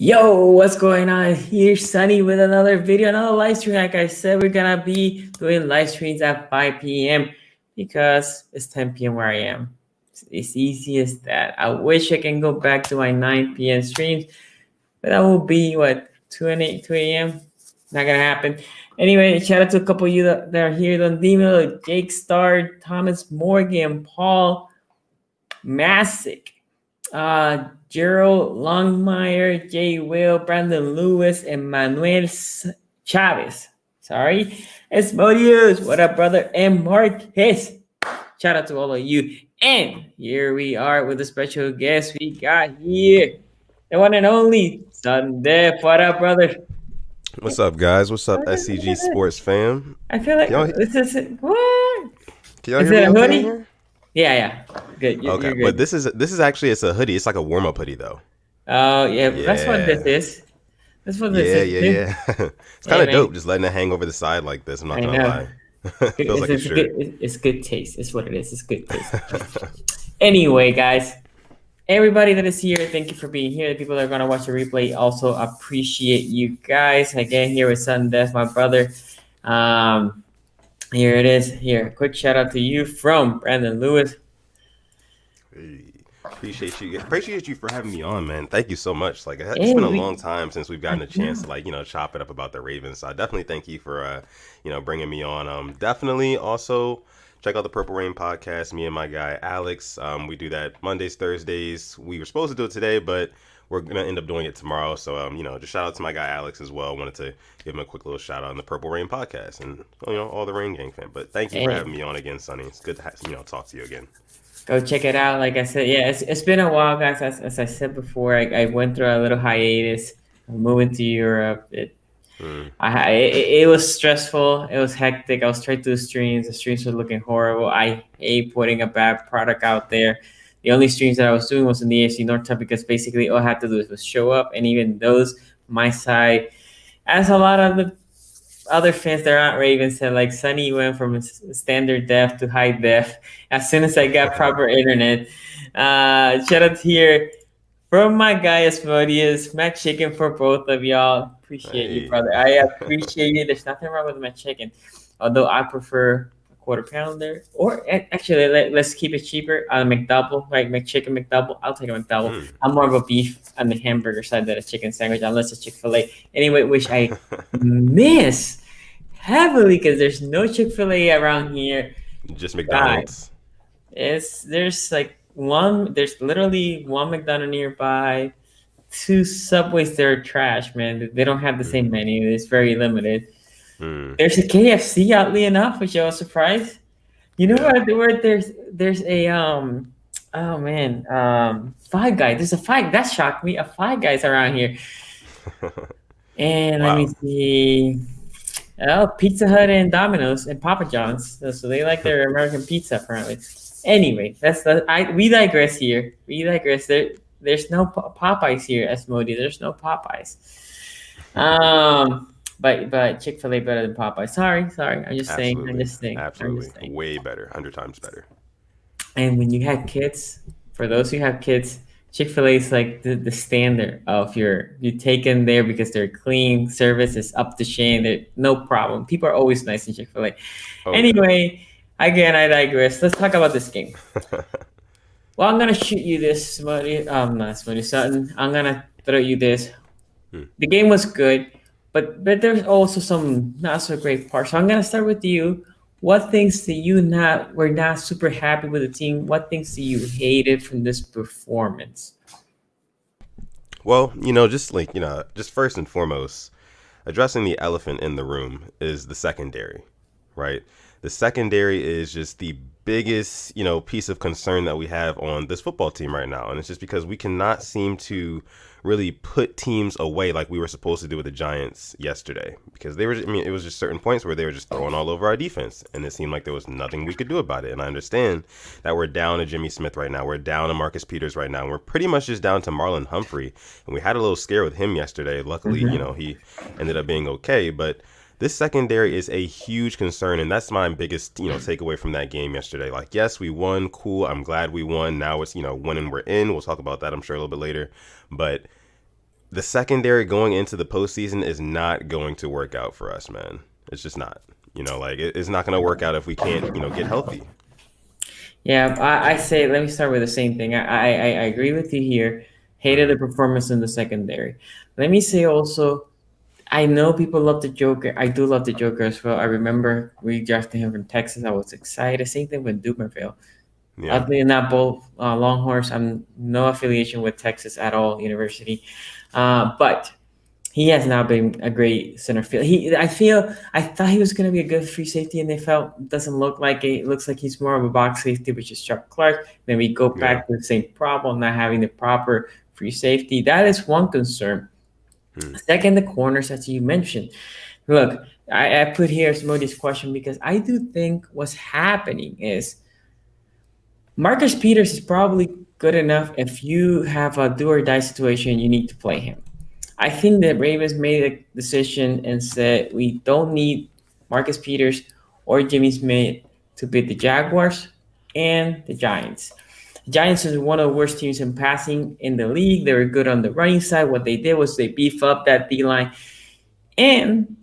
Yo, what's going on? Here's Sunny with another video, another live stream. Like I said, we're gonna be doing live streams at 5 p.m. because it's 10 p.m. where I am. It's easy as that. I wish I can go back to my 9 p.m. streams, but that will be what 2 and 8, 2 a.m. Not gonna happen. Anyway, shout out to a couple of you that are here. Don Dimo, Jake Starr, Thomas Morgan, Paul Masick, Gerald Longmire, Jay Will, Brandon Lewis, and Manuel Chavez. Sorry. Esmodius, what up, brother? And Marquez. Shout out to all of you. And here we are with a special guest we got here. The one and only Sudden Death. What up, brother? What's up, guys? What's up, SCG Sports fam? I feel like this is what? Can y'all hear me okay here? Yeah. Good. Okay, good. But this is actually it's a hoodie. It's like a warm up hoodie though. Oh yeah, that's what this is. That's what this is. Yeah. It's kind of dope, just letting it hang over the side like this. I'm not gonna lie. Feels like a shirt. It's good taste. It's what it is. It's good taste. Anyway, guys, everybody that is here, thank you for being here. The people that are gonna watch the replay also appreciate you guys. Again, here with Sudden Death, my brother. Here it is. Here, quick shout out to you from Brandon Lewis. Hey, appreciate you for having me on, man. Thank you so much. Like it's been a long time since we've gotten a chance to chop it up about the Ravens. So I definitely thank you for bringing me on. Definitely also check out the Purple Rain podcast. Me and my guy Alex. We do that Mondays, Thursdays. We were supposed to do it today, but we're gonna end up doing it tomorrow. So just shout out to my guy Alex as well. Wanted to give him a quick little shout out on the Purple Rain podcast and all the Rain Gang fan. But thank you for having me on again, Sonny. It's good to talk to you again. Go check it out. Like I said, yeah, it's been a while, guys. As I said before, I went through a little hiatus. Moving to Europe, it was stressful. It was hectic. I was trying to do streams. The streams were looking horrible. I hate putting a bad product out there. The only streams that I was doing was in the AFC North time because basically all I had to do was show up. And even those, my side, as a lot of the other fans that aren't Ravens said, like Sunny went from standard def to high def as soon as I got proper internet. Shout out here from my guy Asmodius, Mac Chicken for both of y'all. Appreciate you, brother. I appreciate you. There's nothing wrong with Mac Chicken, although I prefer quarter pounder, or actually let's keep it cheaper. A McDouble, like McChicken McDouble. I'll take a McDouble. I'm more of a beef on the hamburger side than a chicken sandwich, unless it's Chick-fil-A. Anyway, which I miss heavily because there's no Chick-fil-A around here. Just McDonald's. There's literally one McDonald's nearby. 2 Subways, they're trash, man. They don't have the same menu. It's very limited. There's a KFC, oddly enough, which I was surprised. You know what? There's a Five Guys. There's a Five. That shocked me. A Five Guys around here. And wow. Let me see. Oh, Pizza Hut and Domino's and Papa John's. So they like their American pizza, apparently. Anyway, we digress here. There's no Popeyes here, Asmodi. There's no Popeyes. But Chick-fil-A better than Popeye. Sorry. I'm just saying. Absolutely. Way better. 100 times better. And when you have kids, for those who have kids, Chick-fil-A is like the standard of you take them there because they're clean, service is up to shame. They're no problem. People are always nice in Chick-fil-A. Okay. Anyway, again, I digress. Let's talk about this game. Well, I'm going to shoot you this, Sutton. I'm going to throw you this. The game was good. But there's also some not so great parts. So I'm gonna start with you. What things do you were not super happy with the team? What things do you hated from this performance? Well, just first and foremost, addressing the elephant in the room is the secondary, right? The secondary is just the biggest, piece of concern that we have on this football team right now. And it's just because we cannot seem to really put teams away like we were supposed to do with the Giants yesterday, because it was just certain points where they were just throwing all over our defense, and it seemed like there was nothing we could do about it. And I understand that we're down to Jimmy Smith right now, we're down to Marcus Peters right now, and we're pretty much just down to Marlon Humphrey, and we had a little scare with him yesterday. Luckily, he ended up being okay, but this secondary is a huge concern, and that's my biggest, takeaway from that game yesterday. Like, yes, we won. Cool. I'm glad we won. Now it's, winning, we're in. We'll talk about that, I'm sure, a little bit later. But the secondary going into the postseason is not going to work out for us, man. It's just not. Like it's not going to work out if we can't, get healthy. Yeah, I say let me start with the same thing. I agree with you here. Hated the performance in the secondary. Let me say also, I know people love the Joker. I do love the Joker as well. I remember we drafted him from Texas. I was excited. Same thing with Dumerville. Yeah, Oddly enough, both Longhorns. I'm no affiliation with Texas at all, University, but he has now been a great center field. I thought he was going to be a good free safety, and they felt doesn't look like it. It looks like he's more of a box safety, which is Chuck Clark. Then we go yeah. back to the same problem, not having the proper free safety. That is one concern. Second, the corners, as you mentioned. Look, I put here some of this question because I do think what's happening is Marcus Peters is probably good enough if you have a do or die situation, you need to play him. I think that Ravens made a decision and said we don't need Marcus Peters or Jimmy Smith to beat the Jaguars and the Giants. The Giants is one of the worst teams in passing in the league. They were good on the running side. What they did was they beef up that D line, and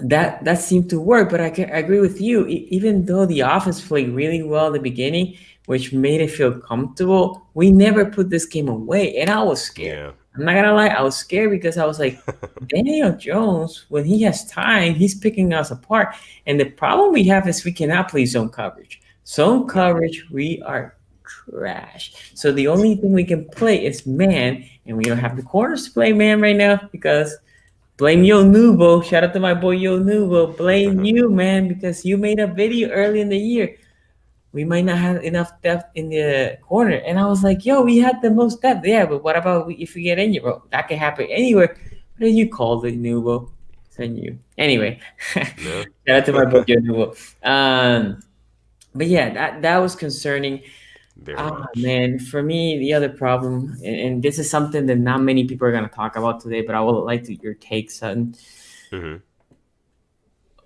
that seemed to work. But I agree with you. Even though the offense played really well at the beginning, which made it feel comfortable, we never put this game away, and I was scared. Yeah. I'm not gonna lie, I was scared because I was like, Daniel Jones, when he has time, he's picking us apart. And the problem we have is we cannot play zone coverage. Zone coverage, we are trash. So the only thing we can play is man, and we don't have the corners to play man right now because blame Yo Nuvo. Shout out to my boy Yo Nuvo. Blame you, man, because you made a video early in the year. We might not have enough depth in the corner. And I was like, yo, we had the most depth. Yeah, but what about if we get injured? Bro, that can happen anywhere. What did you call the Nuvo? Send you. Anyway, No. shout out to my boy Yo Nuvo. But yeah, that was concerning. Very Ah, much. man, for me, the other problem, and this is something that not many people are going to talk about today, but I would like to your take, Sutton. Mm-hmm.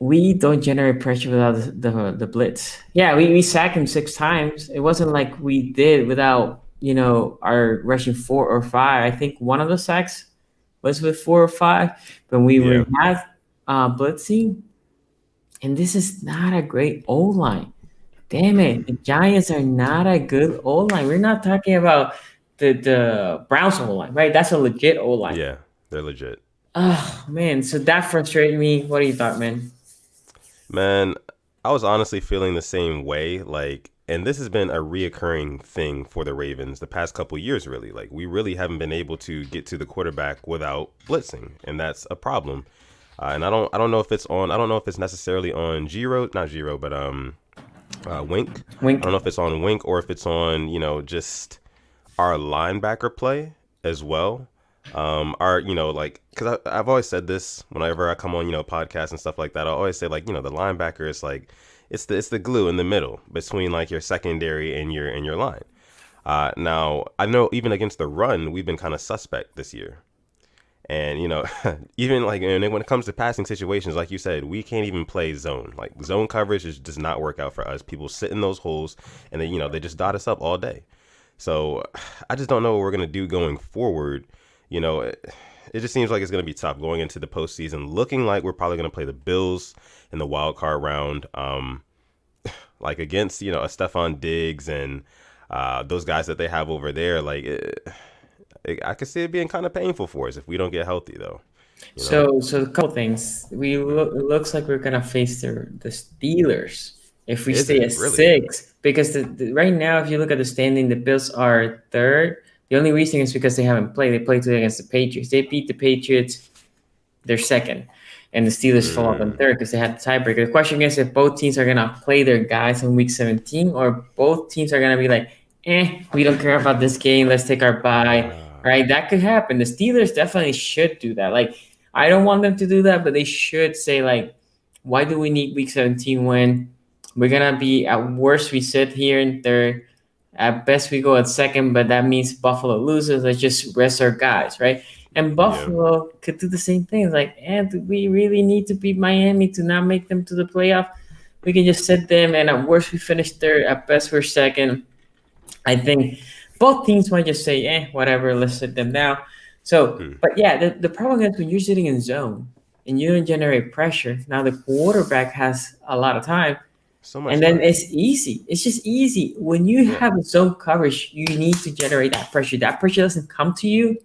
We don't generate pressure without the blitz. Yeah, we sacked him 6 times. It wasn't like we did without, our rushing 4 or 5. I think one of the sacks was with 4 or 5, but we were Yeah. not blitzing. And this is not a great O-line. Damn it. The Giants are not a good O-line. We're not talking about the Browns O-line, right? That's a legit O-line. Yeah. They're legit. Oh, man. So that frustrated me. What do you thought, man? Man, I was honestly feeling the same way. And this has been a reoccurring thing for the Ravens the past couple years, really. Like, we really haven't been able to get to the quarterback without blitzing, and that's a problem. And I don't know if it's on. I don't know if it's necessarily on not Giro, but Wink. Wink. I don't know if it's on Wink or if it's on just our linebacker play as well. Because I've always said this whenever I come on podcasts and stuff like that. I always say the linebacker is it's the glue in the middle between your secondary and your line. Now I know even against the run we've been kind of suspect this year, and even and when it comes to passing situations, like you said, we can't even play zone. Zone coverage does not work out for us. People sit in those holes and they just dot us up all day. So I just don't know what we're gonna do going forward. It just seems like it's going to be tough going into the postseason, looking like we're probably going to play the Bills in the wild card round, against, a Stephon Diggs and those guys that they have over there. I could see it being kind of painful for us if we don't get healthy, though. So a couple things. It looks like we're going to face the Steelers if we stay at really? 6. Because right now, if you look at the standing, the Bills are 3rd. The only reason is because they haven't played. They played today against the Patriots. They beat the Patriots. They're 2nd. And the Steelers fall up in 3rd because they had the tiebreaker. The question is if both teams are going to play their guys in Week 17 or both teams are going to be like, we don't care about this game. Let's take our bye. Right? That could happen. The Steelers definitely should do that. I don't want them to do that, but they should say, why do we need Week 17 when we're going to be, at worst, we sit here in 3rd. At best, we go at 2nd, but that means Buffalo loses. Let's just rest our guys, right? And Buffalo could do the same thing. Do we really need to beat Miami to not make them to the playoff? We can just sit them, and at worst, we finish 3rd. At best, we're 2nd. I think both teams might just say, whatever, let's sit them down. So, Hmm. but yeah, the problem is when you're sitting in zone and you don't generate pressure, now the quarterback has a lot of time, So and much then time. it's easy. It's just easy. When you Yeah. have a zone coverage, you need to generate that pressure. That pressure doesn't come to you,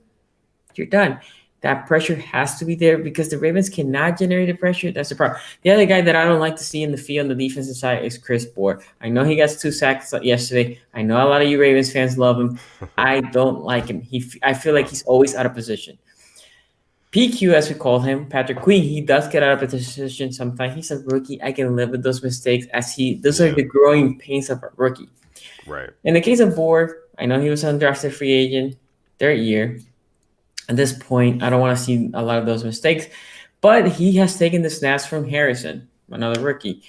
you're done. That pressure has to be there because the Ravens cannot generate the pressure. That's the problem. The other guy that I don't like to see in the field on the defensive side is Chris Board. I know he got 2 sacks yesterday. I know a lot of you Ravens fans love him. I don't like him. I feel like Oh, he's always out of position. PQ, as we call him, Patrick Queen, he does get out of position sometimes. He's a rookie. I can live with those mistakes those are yeah. the growing pains of a rookie. Right. In the case of Board, I know he was an undrafted free agent, third year. At this point, I don't want to see a lot of those mistakes, but he has taken the snaps from Harrison, another rookie.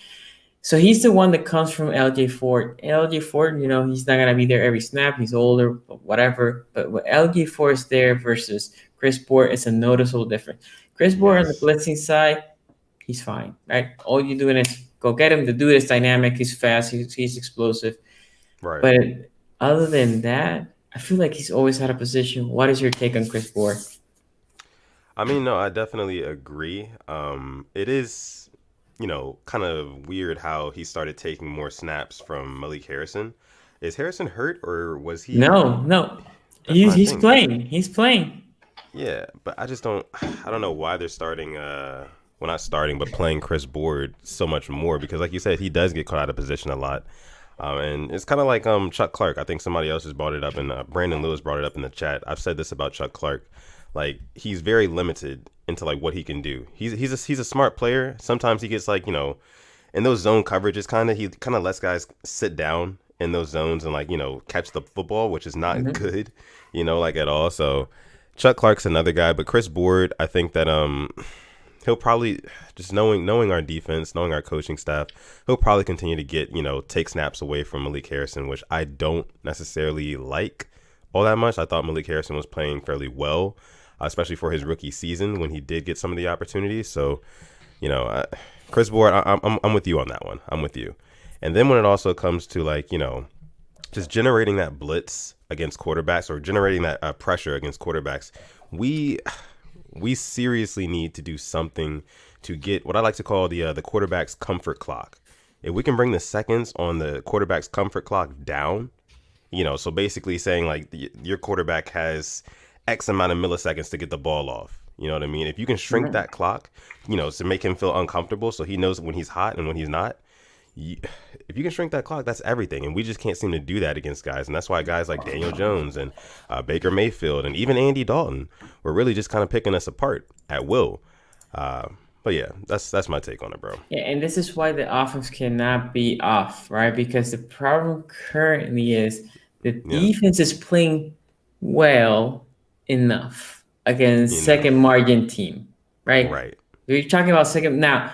So he's the one that comes from LJ Ford. LJ Ford, he's not gonna be there every snap. He's older, but whatever. But when LJ Ford is there versus Chris Board, it's a noticeable difference. Chris Board on the Yes. blitzing side, he's fine, right? All you're doing is go get him. The dude is dynamic. He's fast. He's explosive. Right. But other than that, I feel like he's always out of position. What is your take on Chris Board? I mean, no, I definitely agree. It is, kind of weird how he started taking more snaps from Malik Harrison. Is Harrison hurt or was he? No, no. That's He's my he's thing. playing. He's playing. Yeah, but I just don't. I don't know why they're starting. Well, not starting, but playing Chris Board so much more because, like you said, he does get caught out of position a lot. And it's kind of like Chuck Clark. I think somebody else has brought it up, and Brandon Lewis brought it up in the chat. I've said this about Chuck Clark. Like he's very limited into like what he can do. He's a smart player. Sometimes he gets like in those zone coverages, he kind of lets guys sit down in those zones and like catch the football, which is not Mhm. good, like at all. So Chuck Clark's another guy, but Chris Board, I think that he'll probably just knowing our defense, knowing our coaching staff, he'll probably continue to get take snaps away from Malik Harrison, which I don't necessarily like all that much. I thought Malik Harrison was playing fairly well, especially for his rookie season when he did get some of the opportunities. So, Chris Board, I'm with you on that one. I'm with you. And then when it also comes to like just generating that blitz against quarterbacks or generating that pressure against quarterbacks, we seriously need to do something to get what I like to call the quarterback's comfort clock. If we can bring the seconds on the quarterback's comfort clock down, so basically saying like your quarterback has X amount of milliseconds to get the ball off. You know what I mean? If you can shrink Mhm. that clock, to make him feel uncomfortable so he knows when he's hot and when he's not, you, if you can shrink that clock, that's everything. And we just can't seem to do that against guys. And that's why guys like Daniel Jones and Baker Mayfield and even Andy Dalton were really just kind of picking us apart at will. Uh, but yeah, that's my take on it, bro. Yeah, and this is why the offense cannot be off, right? Because the problem currently is the Yeah, defense is playing well enough against second enough. margin team, right? Right. We're talking about second now.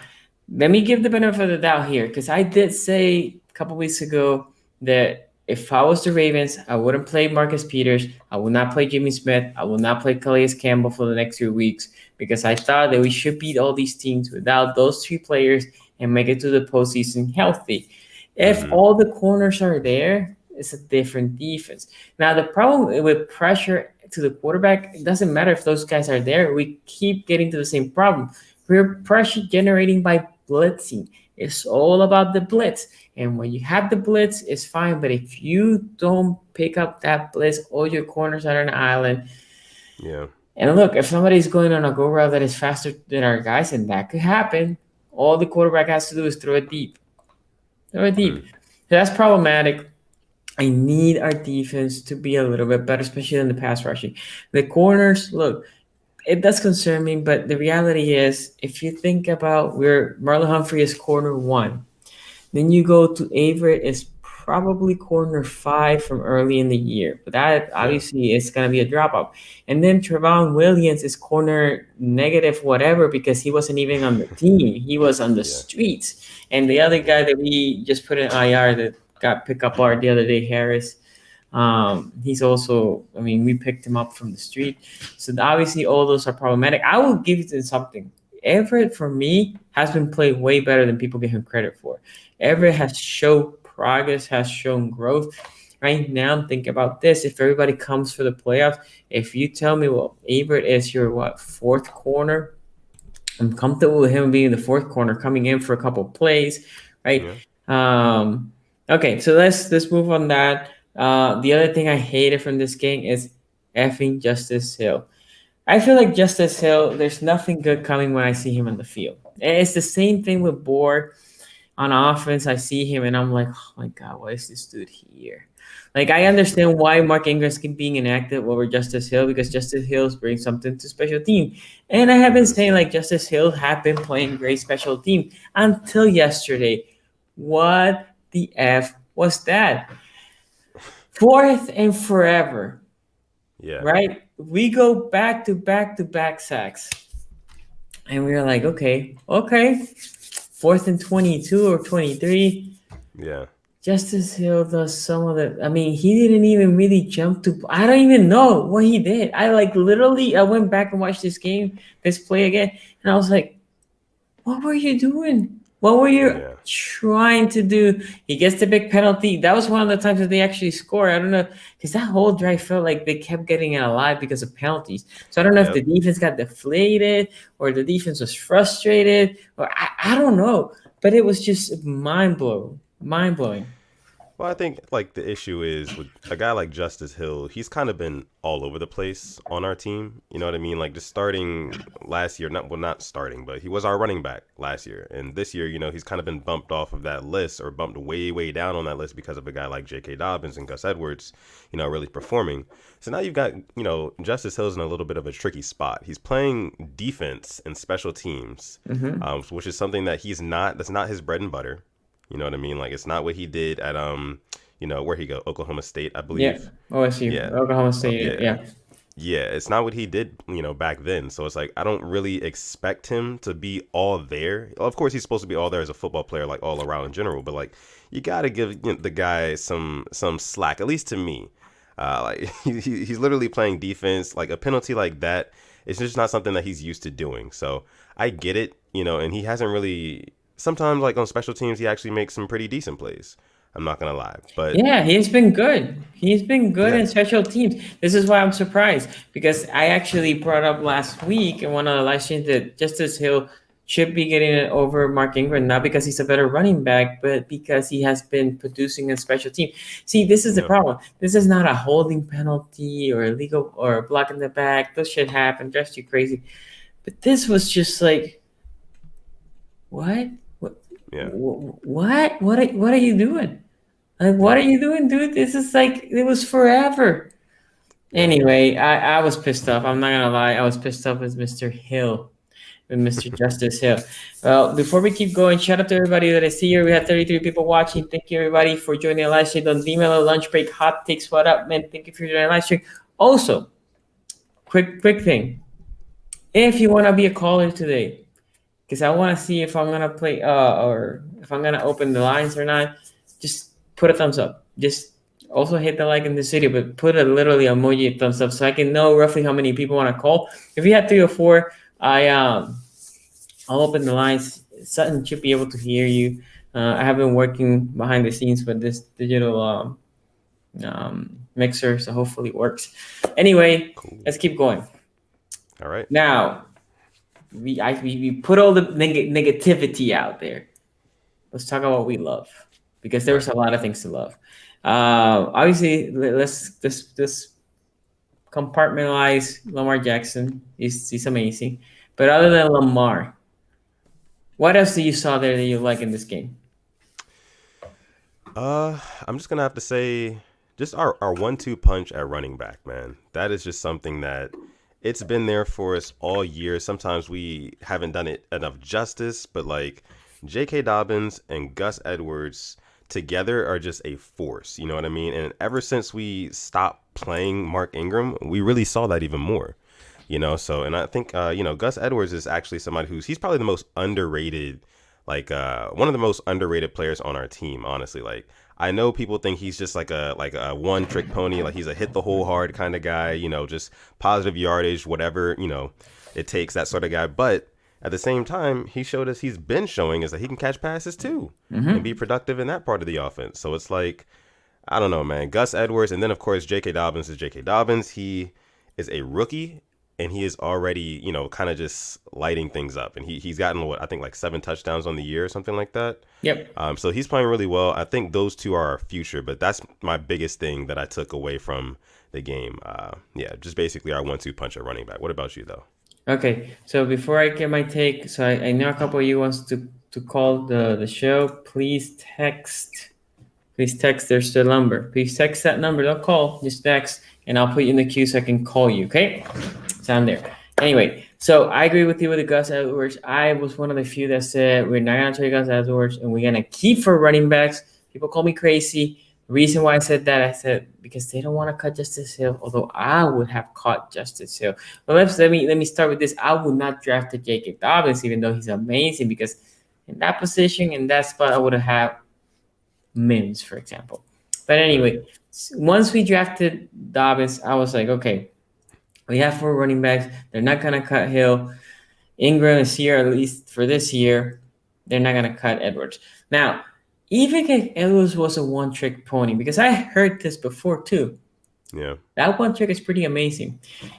Let me give the benefit of the doubt here because I did say a couple weeks ago that if I was the Ravens, I wouldn't play Marcus Peters. I would not play Jimmy Smith. I will not play Calais Campbell for the next 2 weeks because I thought that we should beat all these teams without those three players and make it to the postseason healthy. If Mm-hmm. all the corners are there, it's a different defense. Now, the problem with pressure to the quarterback, it doesn't matter if those guys are there. We keep getting to the same problem. We're pressure generating by blitzing. It's all about the blitz. And when you have the blitz, it's fine. But if you don't pick up that blitz, all your corners are on an island. Yeah. And look, if somebody's going on a go route that is faster than our guys, and that could happen, all the quarterback has to do is throw it deep. Throw it Hmm. deep. So that's problematic. I need our defense to be a little bit better, especially in the pass rushing. The corners, look, it does concern me, but the reality is, if you think about where Marlon Humphrey is corner one, then you go to Averett is probably corner five from early in the year, but that Yeah. obviously is going to be a drop off. And then Trevon Williams is corner negative whatever because he wasn't even on the team; he was on the Yeah. streets. And the other Yeah. guy that we just put in IR that got pick up art the other day, Harris. He's also, I mean, we picked him up from the street. So obviously, all those are problematic. I will give it something. Everett, for me, has been played way better than people give him credit for. Everett Yeah. has shown progress, has shown growth. right now, I'm thinking about this. If everybody comes for the playoffs, if you tell me, well, Ebert is your fourth corner, I'm comfortable with him being the fourth corner, coming in for a couple plays, right? Yeah. Okay, so let's move on that. The other thing I hated from this game is effing Justice Hill. I feel like Justice Hill, there's nothing good coming when I see him on the field. And it's the same thing with Board on offense. I see him and I'm like, oh my God, why is this dude here? Like, I understand why Mark Ingram's being inactive over Justice Hill because Justice Hill's bring something to special team. And I have been saying, like, Justice Hill have been playing great special team until yesterday. What the F was that? Fourth and forever. Yeah. Right? We go back to back sacks. And we were like, okay. Fourth and 22 or 23. Yeah. Justice Hill does some of the. I mean, he didn't even really jump to. I don't even know what he did. I literally. I went back and watched this play again, and I was like, "What were you doing? What were you trying to do?" He gets the big penalty. That was one of the times that they actually scored. I don't know, because that whole drive felt like they kept getting it alive because of penalties. So I don't know if the defense got deflated or the defense was frustrated, or I don't know. But it was just mind blowing. Well, I think like the issue is with a guy like Justice Hill, he's kind of been all over the place on our team. You know what I mean? Like just starting last year, not starting, but he was our running back last year. And this year, he's kind of been bumped off of that list or bumped way, way down on that list because of a guy like J.K. Dobbins and Gus Edwards, really performing. So now you've got, Justice Hill's in a little bit of a tricky spot. He's playing defense and special teams, which is something that that's not his bread and butter. You know what I mean? Like, it's not what he did at, where'd he go? Oklahoma State, I believe. Yeah, OSU. Yeah. Oklahoma State, yeah. Yeah, it's not what he did, back then. So it's like, I don't really expect him to be all there. Of course, he's supposed to be all there as a football player, like all around in general. But like, you got to give the guy some slack, at least to me. Like, he's literally playing defense. Like, a penalty like that, it's just not something that he's used to doing. So I get it, and he hasn't really... Sometimes, like on special teams, he actually makes some pretty decent plays. I'm not gonna lie, but yeah, he's been good. He's been good in special teams. This is why I'm surprised, because I actually brought up last week in one of the live streams that Justice Hill should be getting it over Mark Ingram, not because he's a better running back, but because he has been producing in special team. See, this is the problem. This is not a holding penalty or illegal or a block in the back. Those shit happen. Drives you crazy. But this was just like, what? Yeah. What are you doing? Like, what are you doing, dude? This is like, it was forever. Anyway, I was pissed off. I'm not gonna lie. I was pissed off with Mr. Hill, with Mr. Justice Hill. Well, before we keep going, shout out to everybody that I see here. We have 33 people watching. Thank you, everybody, for joining the live stream. On D-Mellow Lunch Break, Hot Takes, what up, man? Thank you for joining the live stream. Also, quick thing. If you want to be a caller today, because I want to see if I'm gonna play or if I'm gonna open the lines or not. Just put a thumbs up. Just also hit the like in this video, but put a literally emoji thumbs up so I can know roughly how many people want to call. If you have 3 or 4, I'll open the lines. Sutton should be able to hear you. I have been working behind the scenes with this digital mixer, so hopefully it works. Anyway, Let's keep going. All right. Now. We put all the negativity out there. Let's talk about what we love, because there's a lot of things to love. Obviously, let's compartmentalize Lamar Jackson. He's amazing. But other than Lamar, what else do you saw there that you like in this game? I'm just gonna have to say, just our 1-2 punch at running back, man. That is just something that. It's been there for us all year. Sometimes we haven't done it enough justice, but like J.K. Dobbins and Gus Edwards together are just a force. You know what I mean? And ever since we stopped playing Mark Ingram, we really saw that even more. So, and I think, Gus Edwards is actually somebody he's probably the most underrated, like one of the most underrated players on our team, honestly. Like, I know people think he's just like a one trick pony, like he's a hit the hole hard kind of guy, just positive yardage, whatever, it takes, that sort of guy. But at the same time, he's been showing is that he can catch passes too and be productive in that part of the offense. So it's like, I don't know, man. Gus Edwards, and then of course J.K. Dobbins is J.K. Dobbins. He is a rookie, and he is already, kind of just lighting things up. And he's gotten what I think like 7 touchdowns on the year or something like that. Yep. So he's playing really well. I think those two are our future, but that's my biggest thing that I took away from the game. Yeah, just basically our 1-2 punch at running back. What about you though? Okay, so before I get my take, so I know a couple of you wants to call the show. Please text there's the number. Please text that number. Don't call, just text, and I'll put you in the queue so I can call you. Okay, so I'm there. Anyway, so I agree with you with the Gus Edwards. I was one of the few that said we're not gonna trade Gus Edwards and we're gonna keep for running backs. People call me crazy. The reason why I said that, I said because they don't want to cut Justice Hill. Although I would have caught Justice Hill. But let me start with this. I would not draft J.K. Dobbins, even though he's amazing, because in that position, in that spot, I would have had Mims, for example. But anyway, once we drafted Dobbins, I was like, okay, we have 4 running backs. They're not gonna cut Hill. Ingram is here at least for this year. They're not gonna cut Edwards. Now, even if Edwards was a one-trick pony, because I heard this before too. Yeah. That one trick is pretty amazing.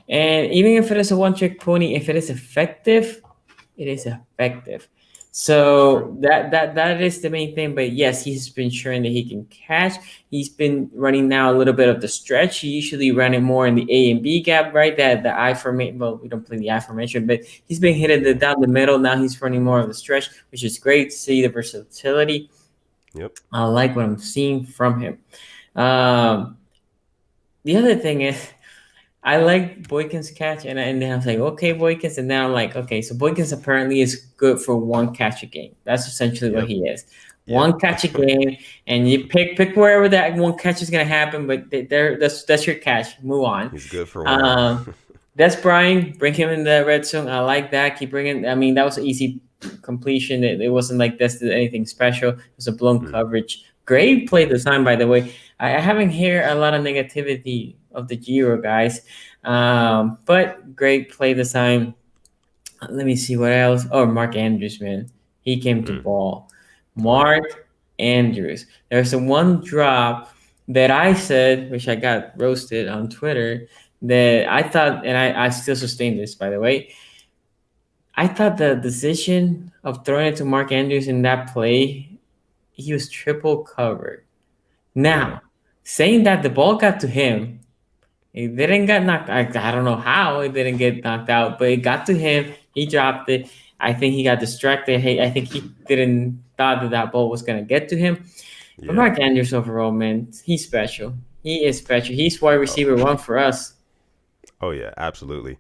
And even if it is a one-trick pony, if it is effective, it is effective. So that is the main thing. But yes, he's been showing that he can catch. He's been running now a little bit of the stretch. He usually ran it more in the A and B gap, right? That the I formation. Well, we don't play the I formation, but he's been hitting down the middle. Now he's running more of the stretch, which is great to see the versatility. Yep. I like what I'm seeing from him. The other thing is, I like Boykin's catch, and then I was like, okay, Boykins, and now I'm like, okay, so Boykins apparently is good for one catch a game. That's essentially what he is. One catch a game, and you pick wherever that one catch is gonna happen, but that's your catch. Move on. He's good for one. That's Brian. Bring him in the red zone. I like that. Keep bringing. I mean, that was an easy completion. It wasn't like this anything special. It was a blown coverage. Great play design, by the way. I haven't heard a lot of negativity of the Giro guys, but great play design. Let me see what else. Oh, Mark Andrews, man, he came to ball. Mark Andrews. There's a one drop that I said, which I got roasted on Twitter, that I thought, and I still sustain this, by the way. I thought the decision of throwing it to Mark Andrews in that play, he was triple covered. Now, saying that the ball got to him, it didn't get knocked out. I don't know how it didn't get knocked out, but it got to him. He dropped it. I think he got distracted. I think he didn't thought that ball was going to get to him. Yeah. But Mark Andrews overall, man, he's special. He is special. He's wide receiver 1 for us. Oh, yeah, absolutely.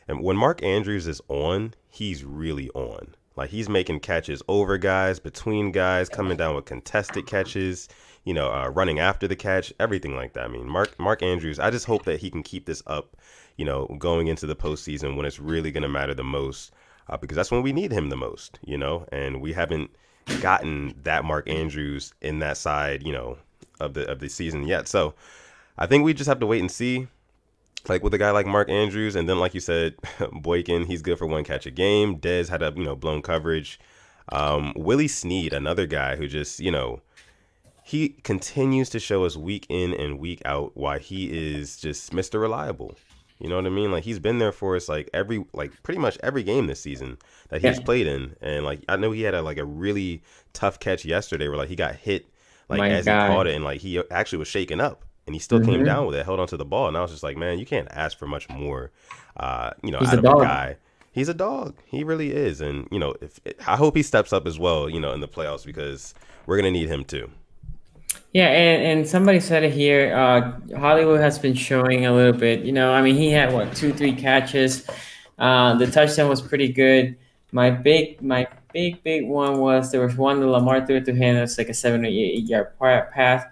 And when Mark Andrews is on, he's really on. Like, he's making catches over guys, between guys, coming down with contested catches, running after the catch, everything like that. I mean, Mark Andrews, I just hope that he can keep this up, going into the postseason when it's really going to matter the most, because that's when we need him the most, and we haven't gotten that Mark Andrews in that side, of the season yet. So I think we just have to wait and see. Like with a guy like Mark Andrews, and then like you said, Boykin, he's good for one catch a game. Dez had a blown coverage. Willie Snead, another guy who just he continues to show us week in and week out why he is just Mr. Reliable. You know what I mean? Like he's been there for us pretty much every game this season that he's played in, and I know he had a really tough catch yesterday where he got hit as he caught it, and he actually was shaken up. And he still came down with it, held onto the ball. And I was just like, man, you can't ask for much more, out of a guy. He's a dog. He really is. And, I hope he steps up as well, in the playoffs, because we're going to need him too. Yeah, and somebody said it here. Hollywood has been showing a little bit. He had, 2-3 catches. The touchdown was pretty good. My big one was, there was one that Lamar threw it to him. It's like a 7 or 8 yard pass.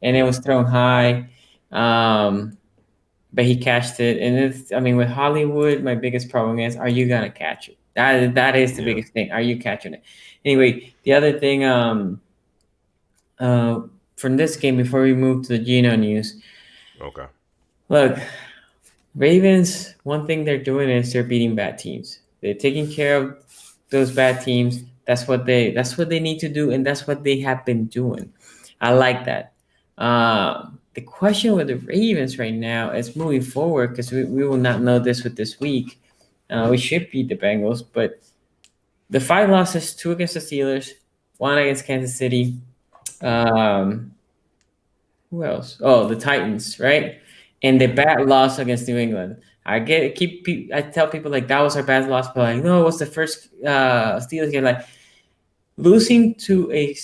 And it was thrown high, but he catched it. And with Hollywood, my biggest problem is, are you gonna catch it? That is the biggest thing. Are you catching it? Anyway, the other thing from this game before we move to the Geno news. Okay. Look, Ravens. One thing they're doing is they're beating bad teams. They're taking care of those bad teams. That's what they need to do, and that's what they have been doing. I like that. The question with the Ravens right now is moving forward because we will not know this with this week. We should beat the Bengals, but the 5 losses: two against the Steelers, one against Kansas City. Um, who else? Oh, the Titans, right? And the bad loss against New England. I tell people like that was our bad loss, but like no, it was the first Steelers game. Like losing to a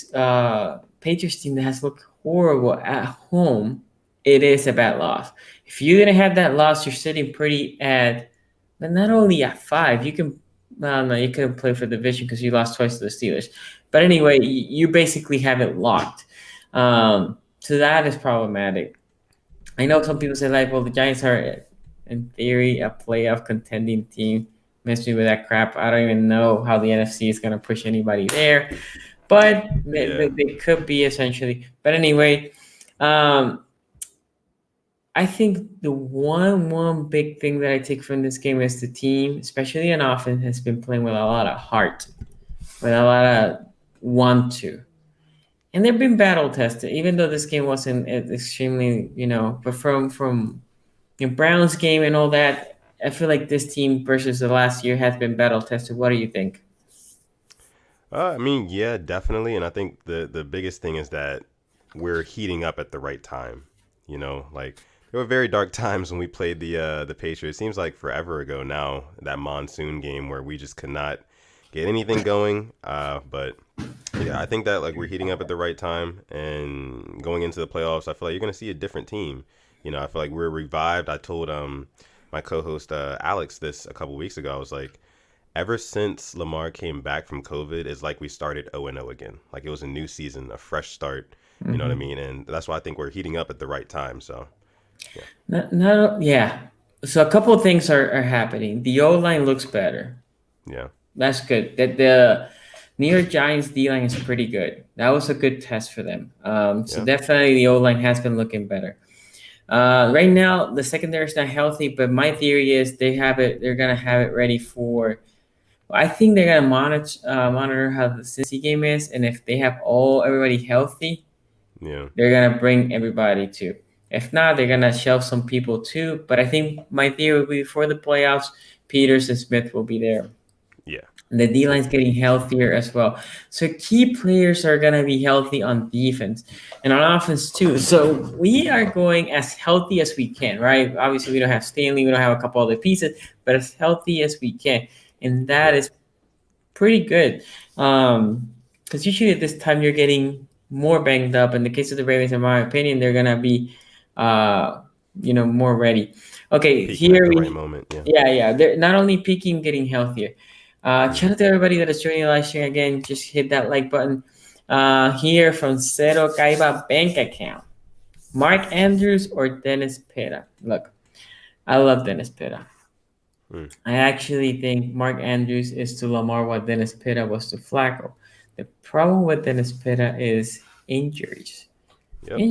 Patriots team that has looked horrible at home, it is a bad loss. If you didn't have that loss, you're sitting pretty at, but not only at 5, you can. No, you couldn't play for the division because you lost twice to the Steelers. But anyway, you basically have it locked. So that is problematic. I know some people say like, well, the Giants are in theory a playoff contending team. Miss me with that crap. I don't even know how the NFC is going to push anybody there, but Yeah. they could be essentially. But anyway, um, I think the one big thing that I take from this game is the team, especially on offense, has been playing with a lot of heart, with a lot of want to. And they've been battle tested, even though this game wasn't extremely, but from Browns game and all that, I feel like this team versus the last year has been battle tested. What do you think? I mean, yeah, definitely. And I think the biggest thing is that we're heating up at the right time. Like there were very dark times when we played the Patriots. It seems like forever ago now, that monsoon game where we just could not get anything going. But yeah, I think that like we're heating up at the right time and going into the playoffs, I feel like you're gonna see a different team. I feel like we're revived. I told my co-host Alex this a couple weeks ago. I was like, ever since Lamar came back from COVID, it's like we started 0-0 again. Like it was a new season, a fresh start. You know what I Mm-hmm. mean? And that's why I think we're heating up at the right time. So yeah, No, yeah. So a couple of things are happening. The O line looks better. yeah, That's good. That the New York Giants D line is pretty good. That was a good test for them. So yeah, definitely the O line has been looking better. Right now the secondary is not healthy, but my theory is they have it. They're gonna have it ready for. I think they're gonna monitor how the Cincy game is, and if they have everybody healthy, yeah, they're gonna bring everybody too. If not, they're gonna shelve some people too. But I think my theory will be for the playoffs, Peters and Smith will be there. yeah, And the D line's getting healthier as well. So key players are gonna be healthy on defense and on offense too. So we are going as healthy as we can, right? Obviously, we don't have Stanley, we don't have a couple other pieces, but as healthy as we can, and that yeah, is pretty good. Because usually at this time you're getting more banged up. In the case of the Ravens, in my opinion, they're gonna be, uh, more ready. Okay, peaking at here the right we, moment. Yeah, yeah. They're not only peaking, getting healthier. Shout hmm out to everybody that is joining the live stream again. Just hit that like button. Here from Cero Caiba Bank Account. Mark Andrews or Dennis Pitta? Look, I love Dennis Pitta. mm. I actually think Mark Andrews is to Lamar what Dennis Pitta was to Flacco. The problem with Dennis Pitta is injuries. Yep,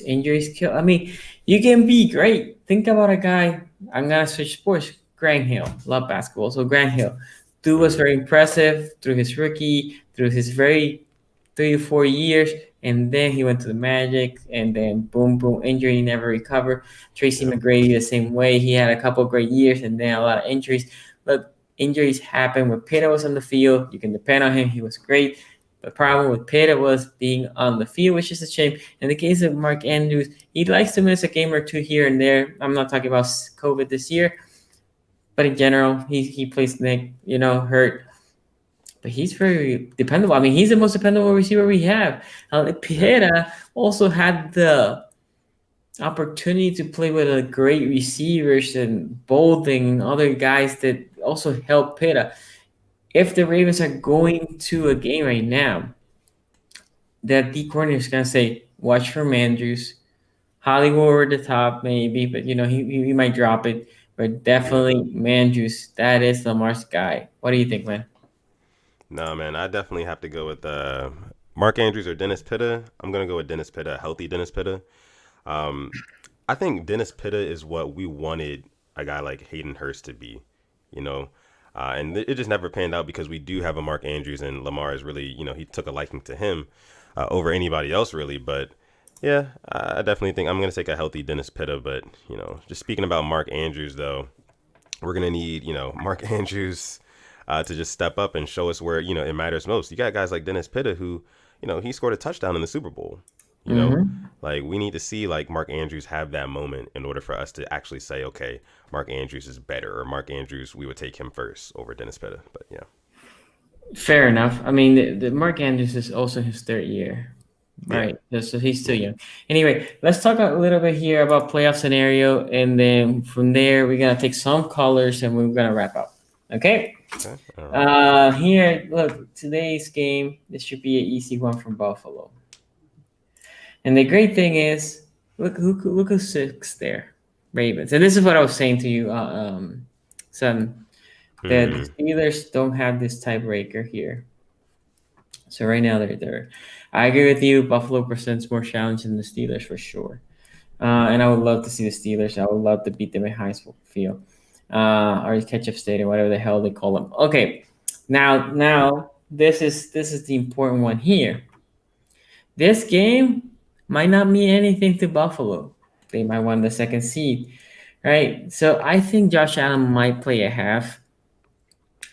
Injuries kill. I mean, you can be great. Think about a guy. I'm gonna switch sports. Grant Hill, love basketball. So Grant Hill, dude was hmm very impressive through his rookie, through his very 3 to 4 years, and then he went to the Magic, and then boom, boom, injury, never recovered. Tracy yep, McGrady the same way. He had a couple great years, and then a lot of injuries. Look, injuries happen. When Pitta was on the field, you can depend on him. He was great. The problem with Pitta was being on the field, which is a shame. In the case of Mark Andrews, he likes to miss a game or two here and there. I'm not talking about COVID this year, but in general, he plays Nick, hurt. But he's very dependable. I mean, he's the most dependable receiver we have. yep, Pieta also had the opportunity to play with a great receivers and Bolding and other guys that also help Pieta. If the Ravens are going to a game right now, that D corner is gonna say, watch for Andrews, Hollywood over the top, maybe, but he might drop it. But yeah. definitely Mandrews, that is Lamar's guy. What do you think, man? No, man, I definitely have to go with Mark Andrews or Dennis Pitta. I'm gonna go with Dennis Pitta, healthy Dennis Pitta. Um, I think Dennis Pitta is what we wanted a guy like Hayden Hurst to be, you know, and it just never panned out because we do have a Mark Andrews and Lamar is really, he took a liking to him over anybody else really. But Yeah, I definitely think I'm going to take a healthy Dennis Pitta, but just speaking about Mark Andrews though, we're going to need Mark Andrews to just step up and show us where it matters most. You got guys like Dennis Pitta who he scored a touchdown in the Super Bowl. You know, Mm-hmm. like we need to see like Mark Andrews have that moment in order for us to actually say, okay, Mark Andrews is better, or Mark Andrews, we would take him first over Dennis Pitta. But yeah, Fair enough. I mean, the Mark Andrews is also his third year, yeah, right? So he's still yeah. young. Anyway, let's talk a little bit here about playoff scenario, and then from there we're gonna take some colors and we're gonna wrap up. Okay. Okay, all right. Here, look, today's game. This should be an easy one from Buffalo. And the great thing is, look who sits there, Ravens. And this is what I was saying to you, son. That the Hmm. Steelers don't have this tiebreaker here. So right now they're. I agree with you. Buffalo presents more challenge than the Steelers for sure. And I would love to see the Steelers. I would love to beat them at Heinz Field, or Ketchup Stadium, whatever the hell they call them. Okay, now this is the important one here. This game might not mean anything to Buffalo. They might want the second seed, right? So I think Josh Allen might play a half.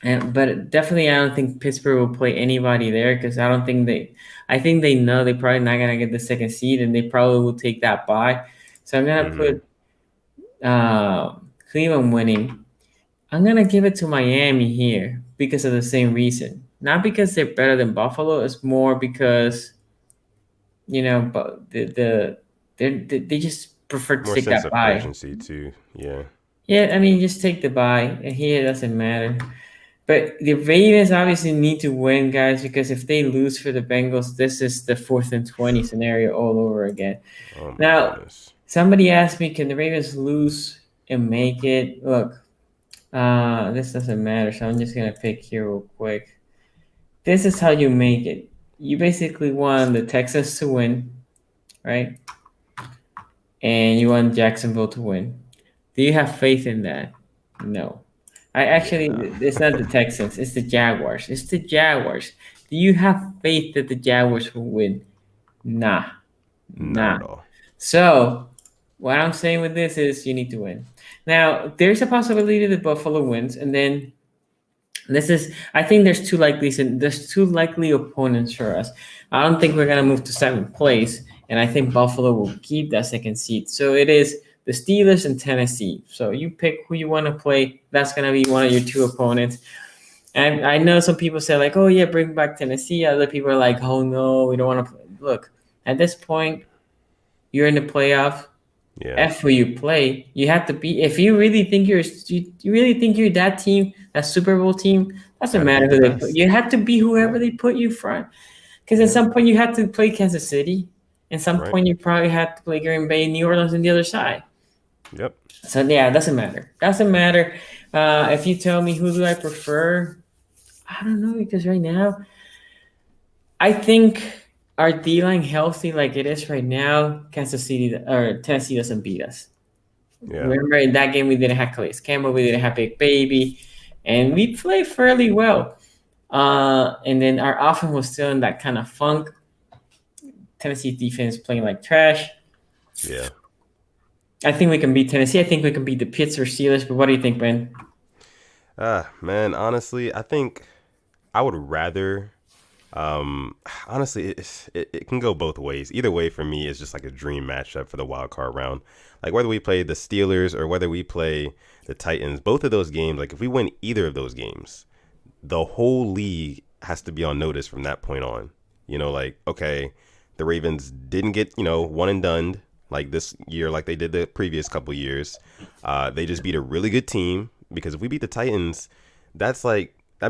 But definitely, I don't think Pittsburgh will play anybody there because I don't think they. I think they know they're probably not gonna get the second seed, and they probably will take that bye. So I'm gonna Hmm. put Cleveland winning. I'm gonna give it to Miami here because of the same reason. Not because they're better than Buffalo. It's more because but they just prefer to More take sense that of bye. urgency too. Yeah. Yeah, I mean, just take the bye. And here it doesn't matter. But the Ravens obviously need to win, guys, because if they lose for the Bengals, this is the 4th and 20 scenario all over again. Oh my Now, goodness. somebody asked me, can the Ravens lose and make it? Look, this doesn't matter, so I'm just gonna pick here real quick. This is how you make it. You basically want the Texans to win, right? And you want Jacksonville to win. Do you have faith in that? No. I Yeah. actually, it's not the Texans, it's the Jaguars. It's the Jaguars. Do you have faith that the Jaguars will win? Nah, Not nah. at all. So, what I'm saying with this is you need to win. Now, there's a possibility that Buffalo wins, and then I think there's two likely opponents for us. I don't think we're gonna move to seventh place, and I think Buffalo will keep that second seed. So it is the Steelers and Tennessee. So you pick who you want to play. That's gonna be one of your two opponents. And I know some people say like, "Oh yeah, bring back Tennessee." Other people are like, "Oh no, we don't want to play." Look, at this point, you're in the playoff. Yeah. F who you play. You have to be. If you really think you really think you're that team, that Super Bowl team, doesn't Got to matter beat the who they put. best. You have to be Yeah. whoever they put you front. Because at Yeah. some point you have to play Kansas City. At some Right. point you probably have to play Green Bay, New Orleans on the other side. Yep. So yeah, it doesn't matter. Doesn't matter. If you tell me who do I prefer, I don't know because right now I think our D line healthy like it is right now. Kansas City or Tennessee doesn't beat us. Yeah. Remember in that game we didn't have Calais Campbell, we didn't have Big Baby, and we played fairly well. And then our offense was still in that kind of funk. Tennessee defense playing like trash. Yeah. I think we can beat Tennessee. I think we can beat the Pittsburgh Steelers. But what do you think, Ben? Man, honestly, I think I would rather. Honestly, it can go both ways. Either way, for me, is just like a dream matchup for the wild card round. Like whether we play the Steelers or whether we play the Titans, both of those games, like if we win either of those games, the whole league has to be on notice from that point on. Like, okay, the Ravens didn't get, one and done like this year, like they did the previous couple years. They just beat a really good team because if we beat the Titans, that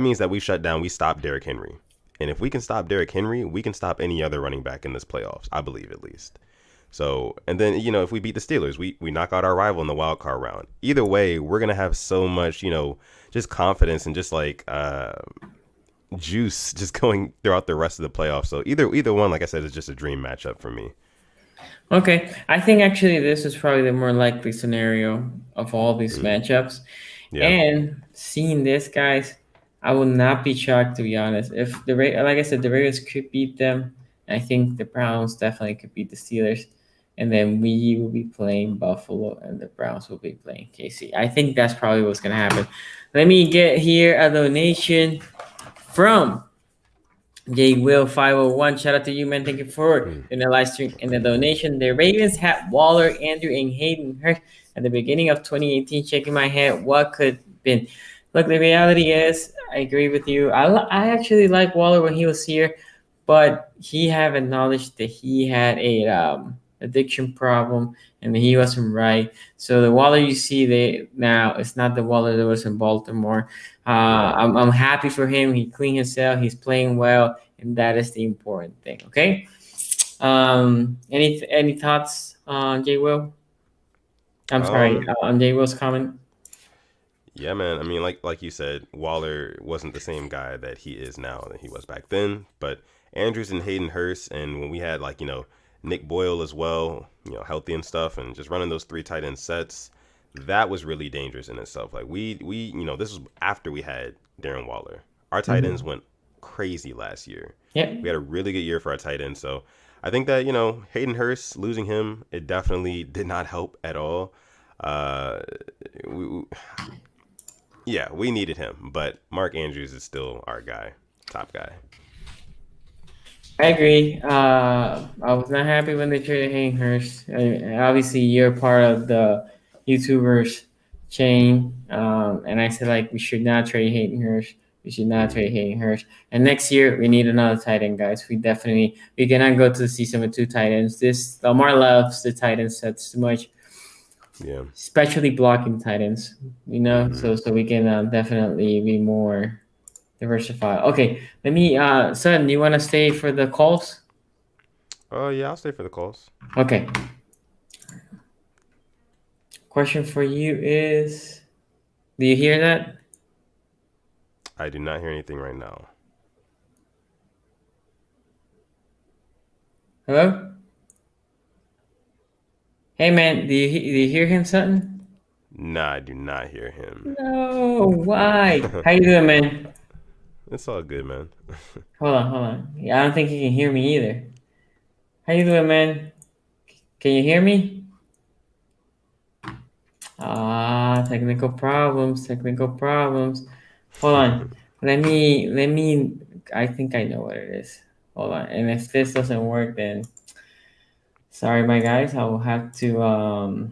means that we stop Derrick Henry. And if we can stop Derrick Henry, we can stop any other running back in this playoffs, I believe at least. So, and then, if we beat the Steelers, we knock out our rival in the wild card round. Either way, we're going to have so much, just confidence and just like juice just going throughout the rest of the playoffs. So either one, like I said, is just a dream matchup for me. Okay, I think actually this is probably the more likely scenario of all these Mm, matchups. yeah. And seeing this, guys, I will not be shocked to be honest. If like I said, the Ravens could beat them, I think the Browns definitely could beat the Steelers. And then we will be playing Buffalo, and the Browns will be playing KC. I think that's probably what's going to happen. Let me get here a donation from J Will 501. Shout out to you, man. Thank you for doing the live stream and the donation. The Ravens had Waller, Andrew, and Hayden Hurst at the beginning of 2018. Shaking my head, what could have been? Look, the reality is, I agree with you. I actually like Waller when he was here, but he have acknowledged that he had a addiction problem and he wasn't right. So the Waller you see there now, it's not the Waller that was in Baltimore. I'm happy for him. He cleaned himself. He's playing well, and that is the important thing. Okay. Any thoughts on J Will? I'm sorry, on J Will's comment. Yeah, man. I mean, like you said, Waller wasn't the same guy that he is now that he was back then. But Andrews and Hayden Hurst, and when we had Nick Boyle as well, healthy and stuff, and just running those 3 tight end sets, that was really dangerous in itself. Like we this was after we had Darren Waller. Our tight ends went crazy last year. Yeah, we had a really good year for our tight end. So I think that Hayden Hurst, losing him, it definitely did not help at all. We needed him, but Mark Andrews is still our guy, top guy. I agree. I was not happy when they traded Hayden Hurst. Obviously, you're part of the YouTubers chain, and I said we should not trade Hayden Hurst. We should not trade Hayden Hurst. And next year we need another tight end, guys. We cannot go to the season with 2 tight ends. This Lamar loves the tight end sets too much. Yeah, especially blocking tight ends. So we can definitely be more diversified. Okay, let me. Son, you want to stay for the calls? Yeah, I'll stay for the calls. Okay. Question for you is, do you hear that? I do not hear anything right now. Hello? Hey, man, do you hear him, Sutton? Nah, I do not hear him. No, why? How you doing, man? It's all good, man. Hold on. Yeah, I don't think he can hear me either. How you doing, man? Can you hear me? Technical problems. Hold on. Let me. I think I know what it is. Hold on. And if this doesn't work, then sorry, my guys. I will have to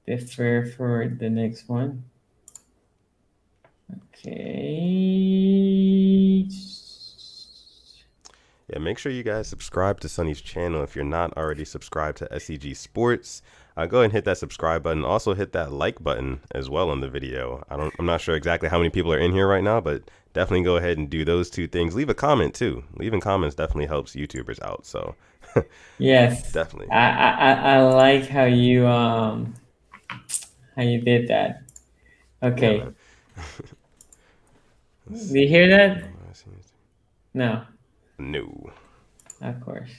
defer for the next one. Okay. Yeah, make sure you guys subscribe to Sonny's channel if you're not already subscribed to SCG Sports. Go ahead and hit that subscribe button. Also hit that like button as well on the video. I'm not sure exactly how many people are in here right now, but definitely go ahead and do those 2 things. Leave a comment too. Leaving comments definitely helps YouTubers out. So yes, definitely. I like how you did that. Okay. Yeah, do you hear that? No. No. Of course.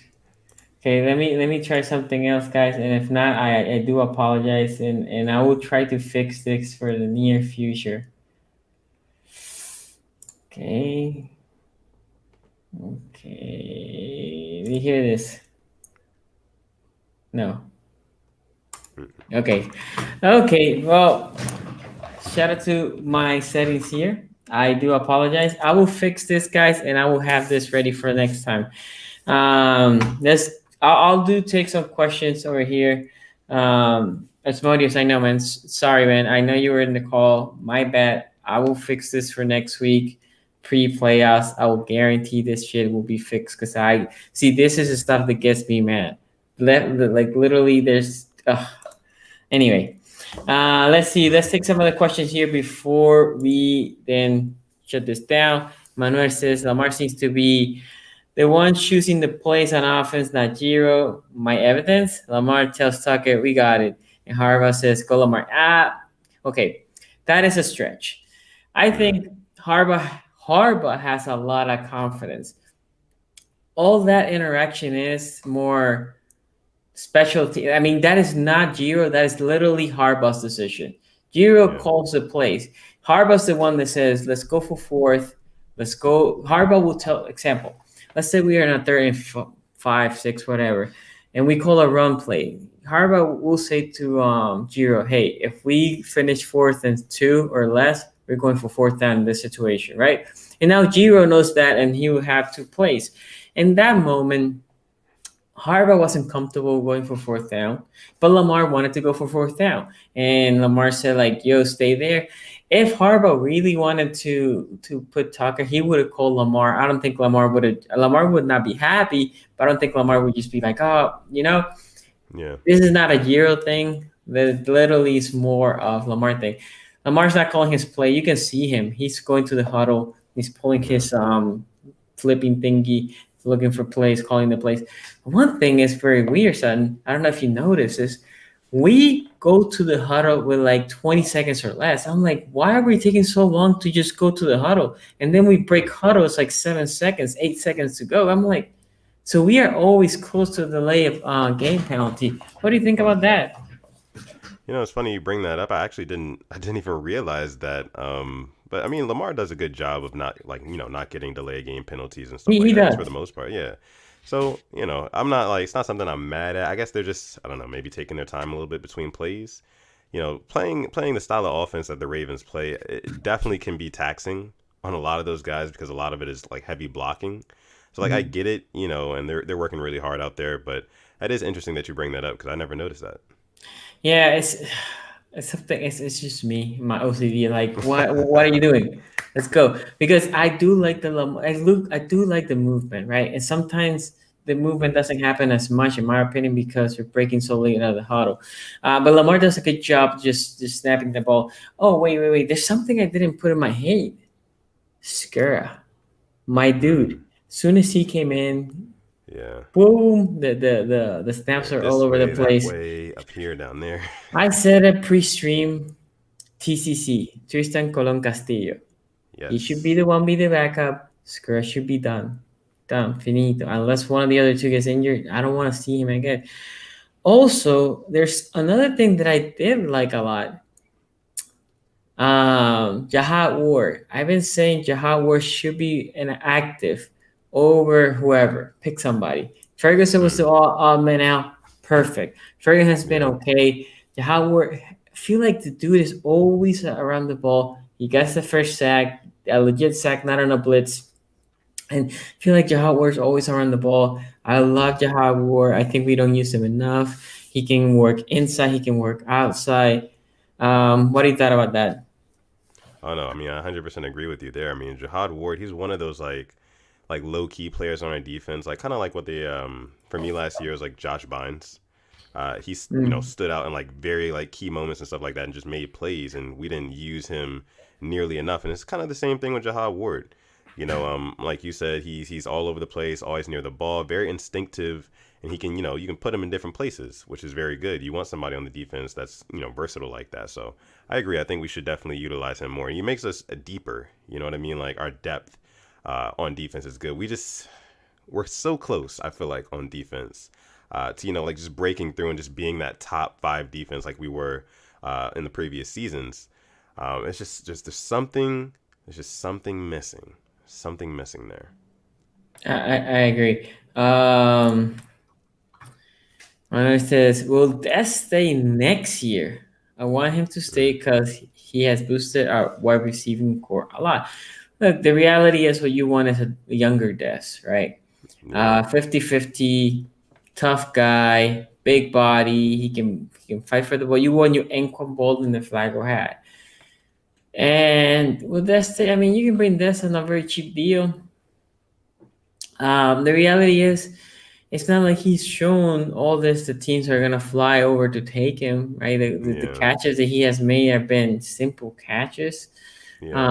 Okay, let me try something else, guys. And if not, I do apologize, and I will try to fix this for the near future. Okay. Do you hear this? No. Okay. Well, shout out to my settings here. I do apologize. I will fix this, guys, and I will have this ready for next time. I'll take some questions over here. Asmodeus, I know, man. Sorry, man. I know you were in the call. My bad. I will fix this for next week. Pre-playoffs, I will guarantee this shit will be fixed because this is the stuff that gets me mad. Literally, there's. Anyway, let's see. Let's take some of the questions here before we then shut this down. Manuel says Lamar seems to be the one choosing the plays on offense, not Giro. My evidence? Lamar tells Tucker, we got it. And Harbaugh says, go Lamar. Okay. That is a stretch. I think Harbaugh has a lot of confidence. All that interaction is more specialty. I mean, that is not Giro. That is literally Harbaugh's decision. Giro calls the plays. Harbaugh's the one that says, let's go for 4th. Let's go. Harbaugh will tell, example, let's say we are in a third and five, six, whatever, and we call a run play. Harbaugh will say to Giro, hey, if we finish fourth and two or less, we're going for fourth down in this situation, right? And now Giro knows that, and he will have two plays. In that moment, Harbaugh wasn't comfortable going for fourth down, but Lamar wanted to go for fourth down, and Lamar said like, "Yo, stay there." If Harbaugh really wanted to put Tucker, he would have called Lamar. I don't think Lamar would have. Lamar would not be happy, but I don't think Lamar would just be like, "Oh, Yeah. this is not a Euro thing. That literally is more of Lamar thing." Lamar's not calling his play. You can see him. He's going to the huddle. He's pulling Yeah. his flipping thingy, looking for plays, calling the plays. One thing is very weird, son. I don't know if you notice this. We go to the huddle with like 20 seconds or less. I'm like, why are we taking so long to just go to the huddle? And then we break huddles like 7 seconds, 8 seconds to go. I'm like, so we are always close to the delay of game penalty. What do you think about that? It's funny you bring that up. I didn't even realize that. But I mean, Lamar does a good job of not not getting delay game penalties and stuff He like that, just for the does. most part. Yeah. So, I'm not like, it's not something I'm mad at. I guess they're just, I don't know, maybe taking their time a little bit between plays. Playing the style of offense that the Ravens play, it definitely can be taxing on a lot of those guys because a lot of it is like heavy blocking. So like I Mhm. get it, and they're working really hard out there, but that is interesting that you bring that up because I never noticed that. Yeah, it's something. It's just me, my OCD. Like, what are you doing? Let's go. Because I do like I do like the movement, right? And sometimes the movement Mm, doesn't happen as much, in my opinion, because you're breaking so late out of the huddle. But Lamar does a good job just snapping the ball. Oh, wait. There's something I didn't put in my head. Skura, my dude. mm, Soon as he came in, yeah. boom, the snaps are all This over the way, that place. way, up here, down there. I said a pre-stream TCC, Tristan Colon Castillo. He should be Yes. the one, be the backup. Skura should be done. Done. Finito. Unless one of the other two gets injured, I don't want to see him again. Also, there's another thing that I did like a lot. Jahad Ward. I've been saying Jahad Ward should be an active over whoever. Pick somebody. Ferguson was the Mm, all man out. Perfect. Ferguson has been yeah. okay. Jahad Ward, I feel like the dude is always around the ball. He gets the first sack, a legit sack, not on a blitz. And I feel like Jahad Ward's always around the ball. I love Jahad Ward. I think we don't use him enough. He can work inside. He can work outside. What do you thought about that? Oh no, I mean, I 100% agree with you there. I mean, Jahad Ward, he's one of those like low key players on our defense, like kind of like what they for me last year was like Josh Bynes. He's Mm. stood out in like very like key moments and stuff like that, and just made plays, and we didn't use him nearly enough. And it's kind of the same thing with Jahad Ward. Like you said, he's all over the place, always near the ball, very instinctive, and he can you can put him in different places, which is very good. You want somebody on the defense that's versatile like that. So I agree. I think we should definitely utilize him more. He makes us a deeper. You know what I mean? Like our depth on defense is good. We're so close. I feel like on defense to like just breaking through and just being that top five defense like we were in the previous seasons. It's just there's just something missing there. I agree. It says, will Des stay next year? I want him to stay Mm, because he has boosted our wide receiving core a lot. Look, the reality is what you want is a younger Des, right? yeah, 50-50, tough guy, big body. He can fight for the ball. You want your Anquan Bold in the Flacco hat. And with Des, I mean, you can bring Des on a very cheap deal. The reality is, it's not like he's shown all this. The teams are gonna fly over to take him, right? The yeah, catches that he has made have been simple catches. yeah.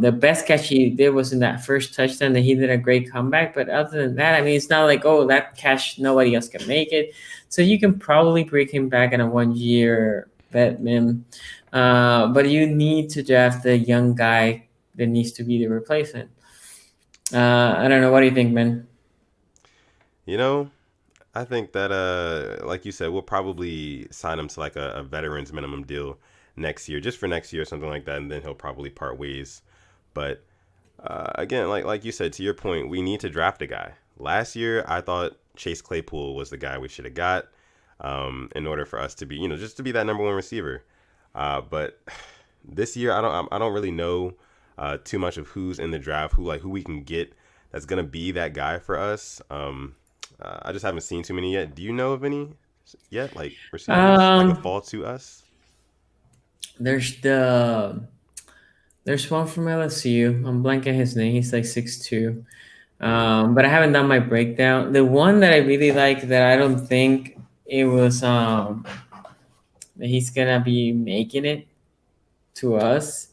The best catch he did was in that first touchdown that he did a great comeback. But other than that, I mean, it's not like, oh, that catch nobody else can make it. So you can probably bring him back in a 1 year vet min. But you need to draft the young guy that needs to be the replacement. I don't know. What do you think, man? You know, I think that like you said, we'll probably sign him to like a veterans minimum deal next year, just for next year or something like that, and then he'll probably part ways. But again, like you said, to your point, we need to draft a guy. Last year, I thought Chase Claypool was the guy we should have got in order for us to be, just to be that number one receiver. But this year, I don't really know too much of who's in the draft, who we can get that's gonna be that guy for us. I just haven't seen too many yet. Do you know of any yet, like receivers that could fall to us? There's there's one from LSU. I'm blanking his name. He's like 6'2". But I haven't done my breakdown. The one that I really like that I don't think it was that he's gonna be making it to us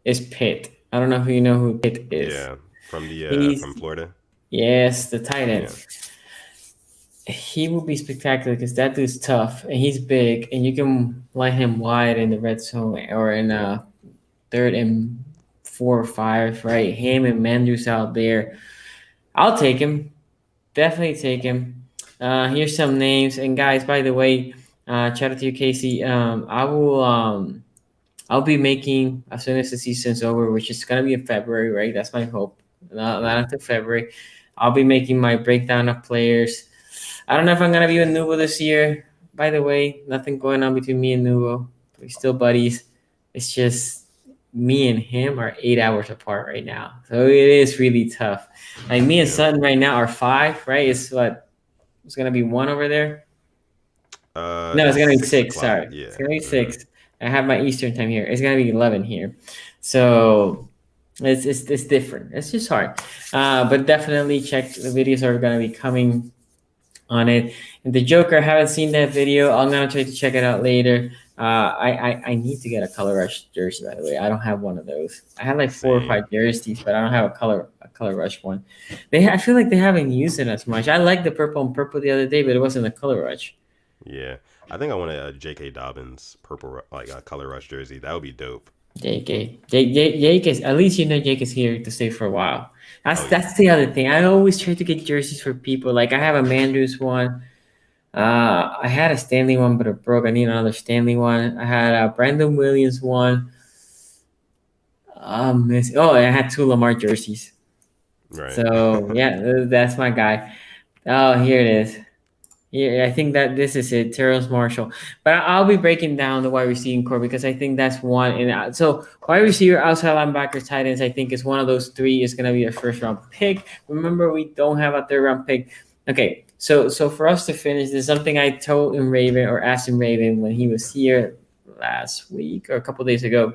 is Pitt. I don't know if you know who Pitt is. Yeah, from Florida. Yes, the tight end. Yeah. He will be spectacular because that dude's tough and he's big, and you can line him wide in the red zone or in third and 4 or 5, right? Him and Mandrews out there. I'll take him. Definitely take him. Here's some names. And guys, by the way, shout out to you, Casey. I'll be making, as soon as the season's over, which is gonna be in February, right? That's my hope. Not until February. I'll be making my breakdown of players. I don't know if I'm gonna be with Nubo this year. By the way, nothing going on between me and Nubo. We're still buddies. It's just me and him are 8 hours apart right now, so it is really tough. Like me and Sutton right now are 5, right? It's gonna be 1 over there. No, it's gonna be 6. Sorry, yeah. It's gonna be 6. I have my Eastern time here. It's gonna be 11 here, so it's different. It's just hard, but definitely check. The videos are gonna be coming on it. And the Joker, I haven't seen that video. I'm gonna try to check it out later. I need to get a Color Rush jersey, by the way. I don't have one of those. I have like 4 or 5 jerseys, but I don't have a Color Rush one. I feel like they haven't used it as much. I liked the purple and purple the other day, but it wasn't a Color Rush. Yeah, I think I want a J.K. Dobbins purple, like a Color Rush jersey. That would be dope. Jake is, at least Jake is here to stay for a while. That's the other thing. I always try to get jerseys for people. Like I have a Mandrews one. I had a Stanley one, but it broke. I need another Stanley one. I had a Brandon Williams one. I had 2 Lamar jerseys. Right. So yeah, that's my guy. Oh, here it is. Yeah, I think that this is it, Terrence Marshall. But I'll be breaking down the wide receiving core because I think that's one. And so wide receiver, outside linebacker, tight ends, I think is one of those 3 is going to be a first round pick. Remember, we don't have a 3rd round pick. Okay, so for us to finish, there's something I told him Raven or asked him Raven when he was here last week or a couple days ago.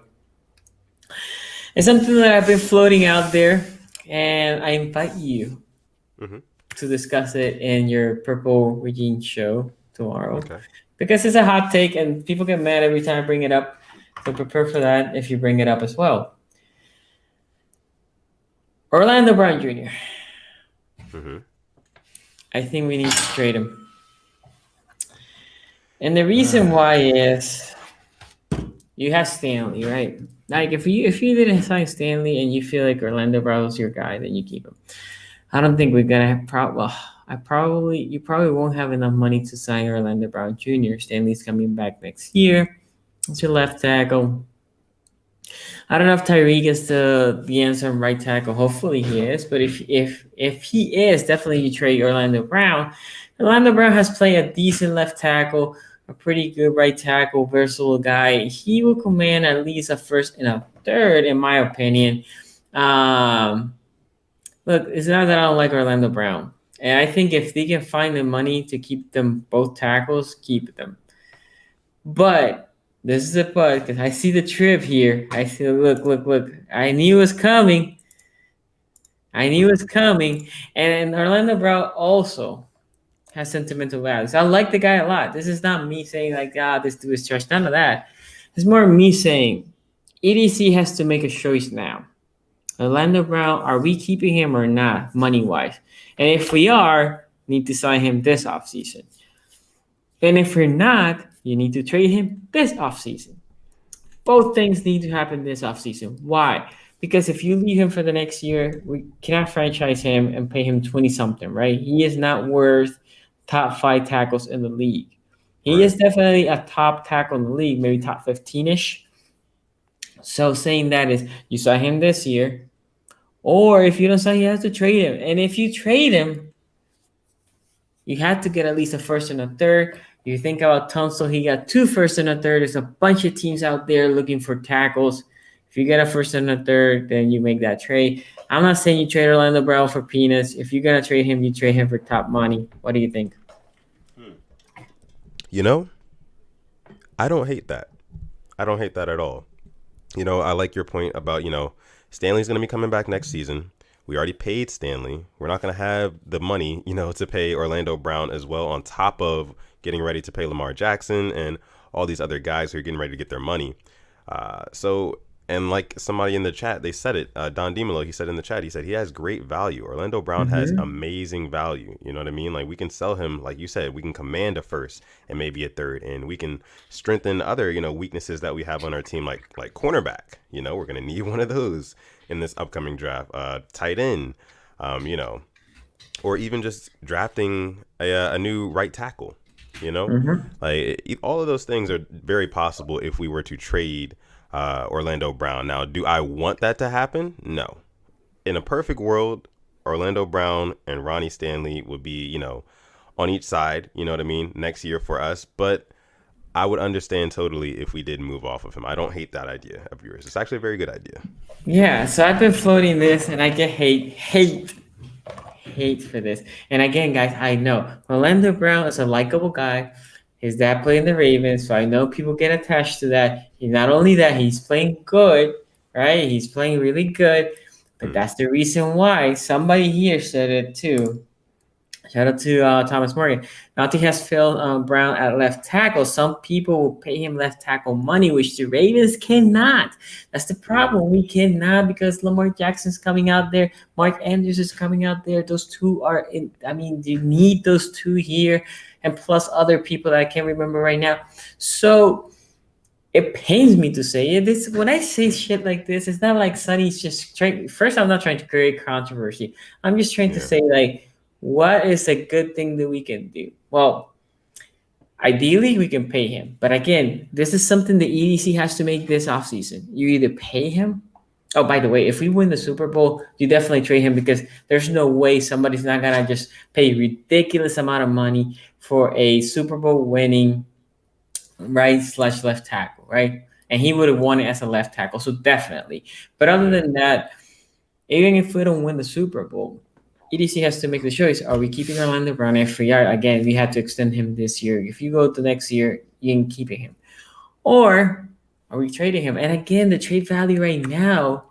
It's something that I've been floating out there, and I invite you. Mm-hmm. To discuss it in your Purple Regine show tomorrow. Okay. Because it's a hot take and people get mad every time I bring it up. So prepare for that if you bring it up as well. Orlando Brown Jr. Mm-hmm. I think we need to trade him. And the reason why is you have Stanley, right? Like if you didn't sign Stanley and you feel like Orlando Brown's your guy, then you keep him. I don't think we're gonna have you probably won't have enough money to sign Orlando Brown Jr. Stanley's coming back next year. It's your left tackle. I don't know if Tyreek is the answer on right tackle. Hopefully he is, but if he is, definitely you trade Orlando Brown. Orlando Brown has played a decent left tackle, a pretty good right tackle, versatile guy. He will command at least a 1st and a 3rd, in my opinion. Look, it's not that I don't like Orlando Brown. And I think if they can find the money to keep them both tackles, keep them. But this is a but, because I see the trip here. I see, look. I knew it was coming. And Orlando Brown also has sentimental values. I like the guy a lot. This is not me saying like, this dude is trash. None of that. It's more me saying EDC has to make a choice now. Orlando Brown, are we keeping him or not, money-wise? And if we are, need to sign him this offseason. And if we're not, you need to trade him this offseason. Both things need to happen this offseason. Why? Because if you leave him for the next year, we cannot franchise him and pay him 20-something, right? He is not worth top 5 tackles in the league. He is definitely a top tackle in the league, maybe top 15-ish. So saying that is you sign him this year, or if you don't sign, you have to trade him. And if you trade him, You had to get at least a first and a third. You think about Tunsil, he got 2 firsts and a third. There's a bunch of teams out there looking for tackles. If you get a first and a third, then you make that trade. I'm not saying you trade Orlando Brown for peanuts. If you're gonna trade him, you trade him for top money. What do you think? You know, I don't hate that. I don't hate that at all. I like your point about, Stanley's going to be coming back next season. We already paid Stanley. We're not going to have the money, to pay Orlando Brown as well, on top of getting ready to pay Lamar Jackson and all these other guys who are getting ready to get their money. And like somebody in the chat, they said it. Don DiMelo, he said in the chat, he said he has great value. Orlando Brown has amazing value. You know what I mean? Like, we can sell him, like you said, we can command a first and maybe a third, and we can strengthen other, weaknesses that we have on our team, like cornerback. We're gonna need one of those in this upcoming draft. Tight end, or even just drafting a new right tackle. Like, all of those things are very possible if we were to trade Orlando Brown. Now, do I want that to happen? No. In a perfect world, Orlando Brown and Ronnie Stanley would be, on each side, you know what I mean, next year for us. But I would understand totally if we did move off of him. I don't hate that idea of yours. It's actually a very good idea. Yeah, so I've been floating this, and I get hate for this. And again, guys, I know Orlando Brown is a likable guy. His dad played in the Ravens, so I know people get attached to that. Not only that, he's playing good, right? He's playing really good, but that's the reason why. Somebody here said it too. Shout out to Thomas Morgan. Nothing has failed Brown at left tackle. Some people will pay him left tackle money, which the Ravens cannot. That's the problem. We cannot, because Lamar Jackson's coming out there. Mark Andrews is coming out there. Those two are in. I mean, you need those two here, and plus other people that I can't remember right now. So it pains me to say it. This, when I say shit like this, it's not like Sonny's just trying. First, I'm not trying to create controversy. I'm just trying to say, like, what is a good thing that we can do? Well, ideally, we can pay him. But again, this is something the EDC has to make this offseason. You either pay him. Oh, by the way, if we win the Super Bowl, you definitely trade him, because there's no way somebody's not going to just pay a ridiculous amount of money for a Super Bowl winning right/left tackle, right? And he would have won it as a left tackle. So definitely. But other than that, even if we don't win the Super Bowl, EDC has to make the choice. Are we keeping Orlando Brown? If we are, again, we had to extend him this year. If you go to next year, you can keep him. Or are we trading him? And again, the trade value right now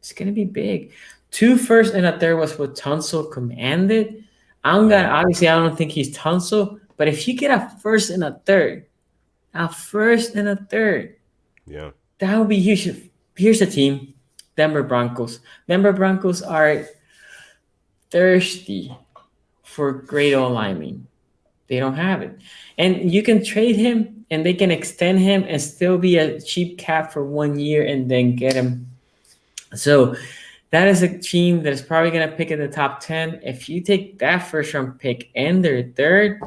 is going to be big. 2 firsts and a third was what Tunsil commanded. Obviously, I don't think he's Tunsil, but if you get a first and a third, yeah, that would be huge. Here's the team, Denver Broncos. Denver Broncos are thirsty for great old linemen. They don't have it. And you can trade him, and they can extend him and still be a cheap cap for 1 year and then get him. So that is a team that is probably going to pick in the top 10. If you take that first round pick and their third,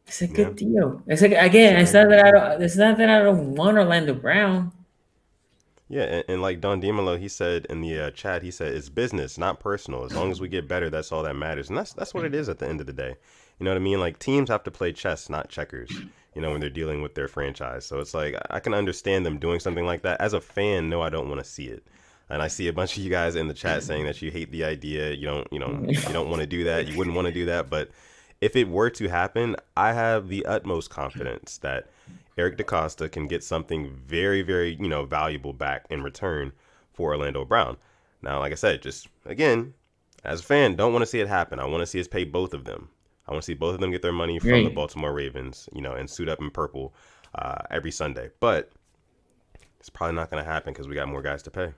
it's a good deal. It's like, again, it's not that I don't want Orlando Brown. Yeah, and like Don DiMelo, he said in the chat, he said it's business, not personal. As long as we get better, that's all that matters, and that's what it is at the end of the day. You know what I mean? Like, teams have to play chess, not checkers. When they're dealing with their franchise. So it's like, I can understand them doing something like that. As a fan, no, I don't want to see it. And I see a bunch of you guys in the chat saying that you hate the idea. You don't want to do that. You wouldn't want to do that. But if it were to happen, I have the utmost confidence that Eric DeCosta can get something very, very, valuable back in return for Orlando Brown. Now, like I said, just again, as a fan, don't want to see it happen. I want to see us pay both of them. I want to see both of them get their money from the Baltimore Ravens, and suit up in purple every Sunday. But it's probably not going to happen because we got more guys to pay.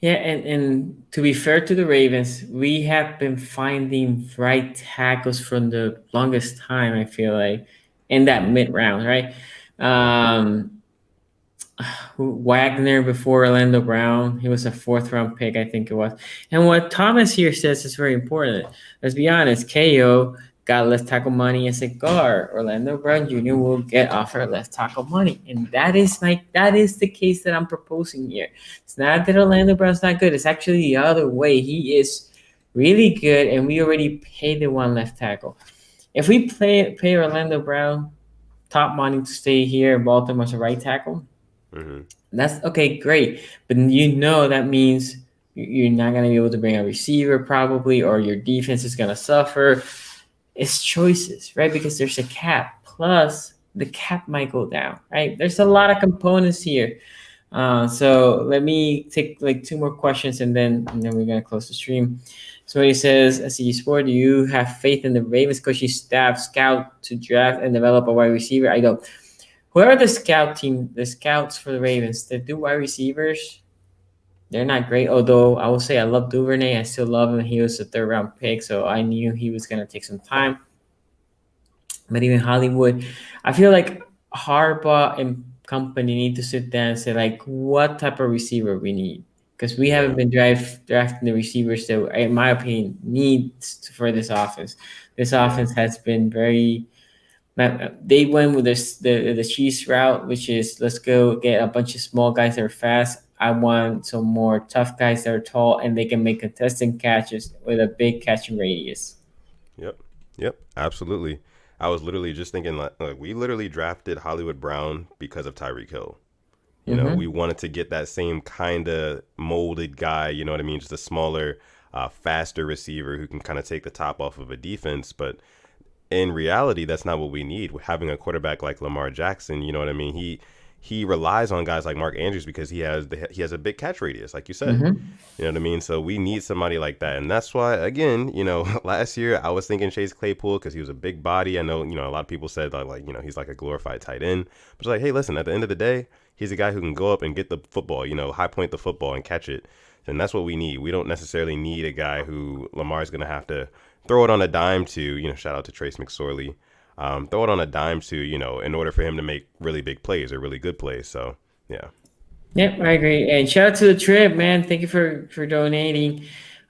Yeah, and to be fair to the Ravens, we have been finding right tackles from the longest time, I feel like, in that mid-round, right? Wagner before Orlando Brown, he was a 4th-round pick, I think it was. And what Thomas here says is very important. Let's be honest, KO got left tackle money as a guard. Orlando Brown Jr. will get offered left tackle money. And that is the case that I'm proposing here. It's not that Orlando Brown's not good. It's actually the other way. He is really good, and we already paid the one left tackle. If we pay Orlando Brown top money to stay here in Baltimore as a right tackle, Mm-hmm. that's okay, great. But you know that means you're not going to be able to bring a receiver probably, or your defense is going to suffer. It's choices, right? Because there's a cap. Plus, the cap might go down, right? There's a lot Mm-hmm. of components here. So let me take like two more questions, and then we're gonna close the stream. So he says, "SCG Sport, do you have faith in the Ravens coaching staff scout to draft and develop a wide receiver?" I don't. Whoever the scout team, the scouts for the Ravens, they do wide receivers. They're not great. Although I will say I love Duvernay. I still love him. He was a third round pick, so I knew he was gonna take some time. But even Hollywood, I feel like Harbaugh and company need to sit down and say like, what type of receiver we need, because we haven't Yeah. been drafting the receivers that, in my opinion, needs for this offense. This Yeah. offense has been very. They went with the cheese route, which is let's go get a bunch of small guys that are fast. I want some more tough guys that are tall and they can make contested catches with a big catching radius. Yep. Yep. Absolutely. I was literally just thinking like we literally drafted Hollywood Brown because of Tyreek Hill. You know, we Mm-hmm. wanted to get that same kind of molded guy, you know what I mean? Just a smaller, faster receiver who can kind of take the top off of a defense. But in reality, that's not what we need. Having a quarterback like Lamar Jackson, you know what I mean? He relies on guys like Mark Andrews because he has a big catch radius, like you said. Mm-hmm. You know what I mean? So we need somebody like that, and that's why, again, you know, last year I was thinking Chase Claypool because he was a big body. I know, you know, a lot of people said like, you know, he's like a glorified tight end, but it's like, hey, listen, at the end of the day, he's a guy who can go up and get the football, you know, high point the football and catch it, and that's what we need. We don't necessarily need a guy who Lamar's gonna have to throw it on a dime to, you know, shout out to Trace McSorley, throw it on a dime to, you know, in order for him to make really big plays or really good plays. So yeah. Yep, I agree. And shout out to the trip, man. Thank you for donating.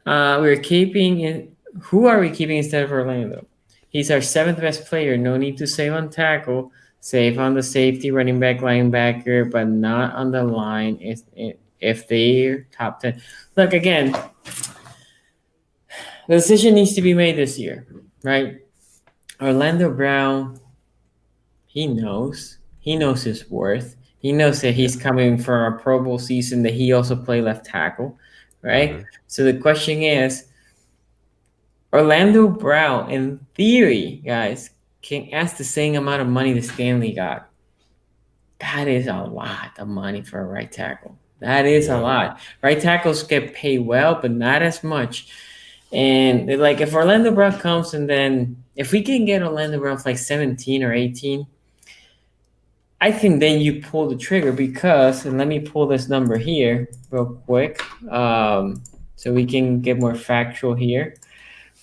We're keeping in. Who are we keeping instead of Orlando? He's our seventh best player. No need to save on tackle. Save on the safety, running back, linebacker, but not on the line. If they're top 10. Look again. The decision needs to be made this year, right? Orlando Brown, he knows. He knows his worth. He knows that Yeah. he's coming from a Pro Bowl season that he also played left tackle, right? Mm-hmm. So the question is, Orlando Brown, in theory, guys, can ask the same amount of money that Stanley got. That is a lot of money for a right tackle. That is a Yeah. lot. Right tackles get paid well, but not as much. And like if Orlando Brown comes and then if we can get Orlando Brown for like 17 or 18, I think then you pull the trigger because, and let me pull this number here real quick, so we can get more factual here.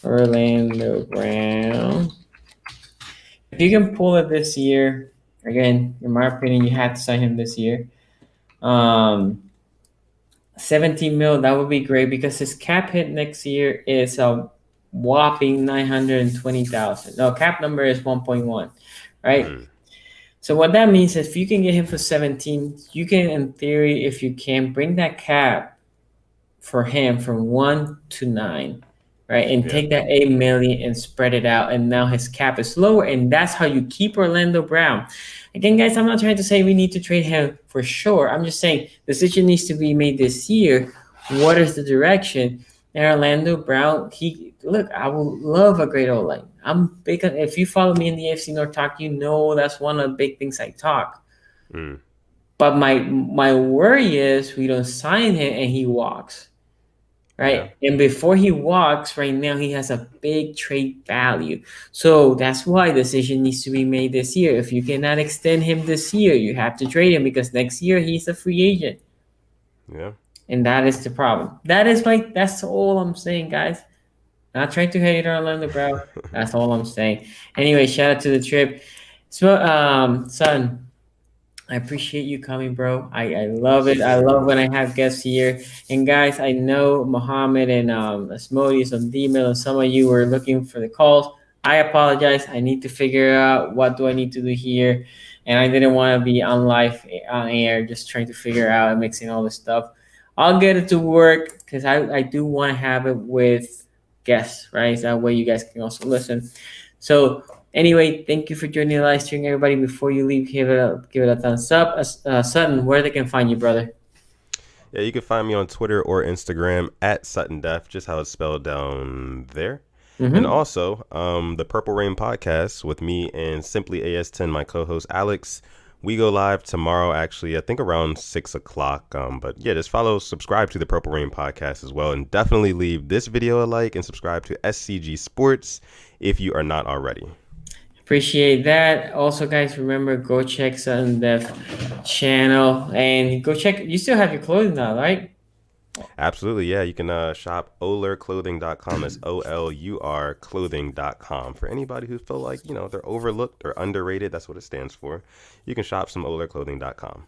Orlando Brown. If you can pull it this year, again, in my opinion, you have to sign him this year. Um, 17 mil, that would be great because his cap hit next year is a whopping 920,000. No, cap number is 1.1, right? Mm-hmm. So what that means is if you can get him for 17, you can, in theory, if you can, bring that cap for him from 1 to 9, right? And Yeah. take that 8 million and spread it out. And now his cap is lower. And that's how you keep Orlando Brown. Again, guys, I'm not trying to say we need to trade him for sure. I'm just saying the decision needs to be made this year. What is the direction? And Orlando Brown, I will love a great O line. I'm big on, if you follow me in the AFC North talk, you know that's one of the big things I talk. Mm. But my worry is we don't sign him and he walks. Yeah. Right. And before he walks, right now he has a big trade value. So that's why decision needs to be made this year. If you cannot extend him this year, you have to trade him because next year he's a free agent. Yeah. And that is the problem. That's all I'm saying, guys. Not trying to hate Orlando Brown. That's all I'm saying. Anyway, shout out to the trip. So son, I appreciate you coming, bro. I love Yes, it. I love sir. when I have guests here. And guys, I know Mohammed and Asmodius on D-Mail and some of you were looking for the calls. I apologize. I need to figure out what do I need to do here. And I didn't want to be on live on air, just trying to figure out and mixing all this stuff. I'll get it to work because I do want to have it with guests, right? So that way you guys can also listen. So anyway, thank you for joining the live stream, everybody. Before you leave, give it a thumbs up. Sutton, where they can find you, brother? Yeah, you can find me on Twitter or Instagram at Sutton Def, just how it's spelled down there. And also, the Purple Rain podcast with me and Simply AS10, my co-host Alex. We go live tomorrow, actually, I think around 6 o'clock. But yeah, just subscribe to the Purple Rain podcast as well. And definitely leave this video a like and subscribe to SCG Sports if you are not already. Appreciate that. Also, guys, remember, go check Sutton Def channel and go check. You still have your clothing now, right? Absolutely, yeah. You can shop olurclothing.com. That's OLUR clothing.com. For anybody who feel like, they're overlooked or underrated, that's what it stands for. You can shop some olurclothing.com.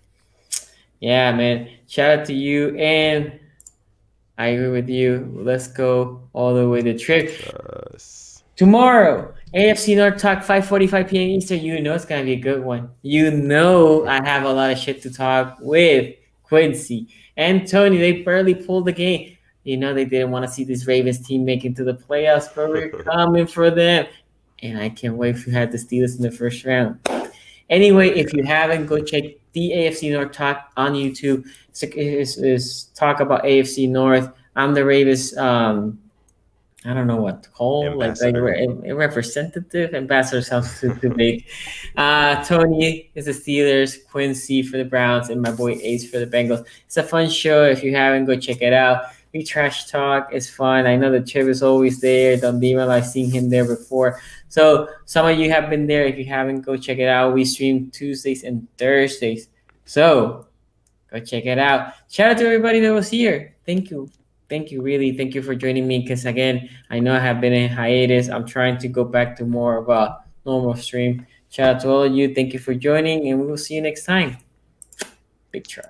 Yeah, man. Shout out to you. And I agree with you. Let's go all the way to trip. Tomorrow, AFC North Talk, 5:45 p.m. Eastern. You know it's going to be a good one. You know I have a lot of shit to talk with Quincy and Tony. They barely pulled the game. You know they didn't want to see this Ravens team make it to the playoffs, but we're coming for them. And I can't wait if you had the Steelers in the first round. Anyway, if you haven't, go check the AFC North Talk on YouTube. It's talk about AFC North. I'm the Ravens. I don't know what to call, like a representative. Ambassador sounds too big. Tony is the Steelers, Quincy for the Browns, and my boy Ace for the Bengals. It's a fun show. If you haven't, go check it out. We trash talk. It's fun. I know the Trip is always there. Don Dima, I've seen him there before. So some of you have been there. If you haven't, go check it out. We stream Tuesdays and Thursdays. So go check it out. Shout out to everybody that was here. Thank you. Thank you, really. Thank you for joining me because, again, I know I have been in hiatus. I'm trying to go back to more of a normal stream. Shout out to all of you. Thank you for joining, and we will see you next time. Big try.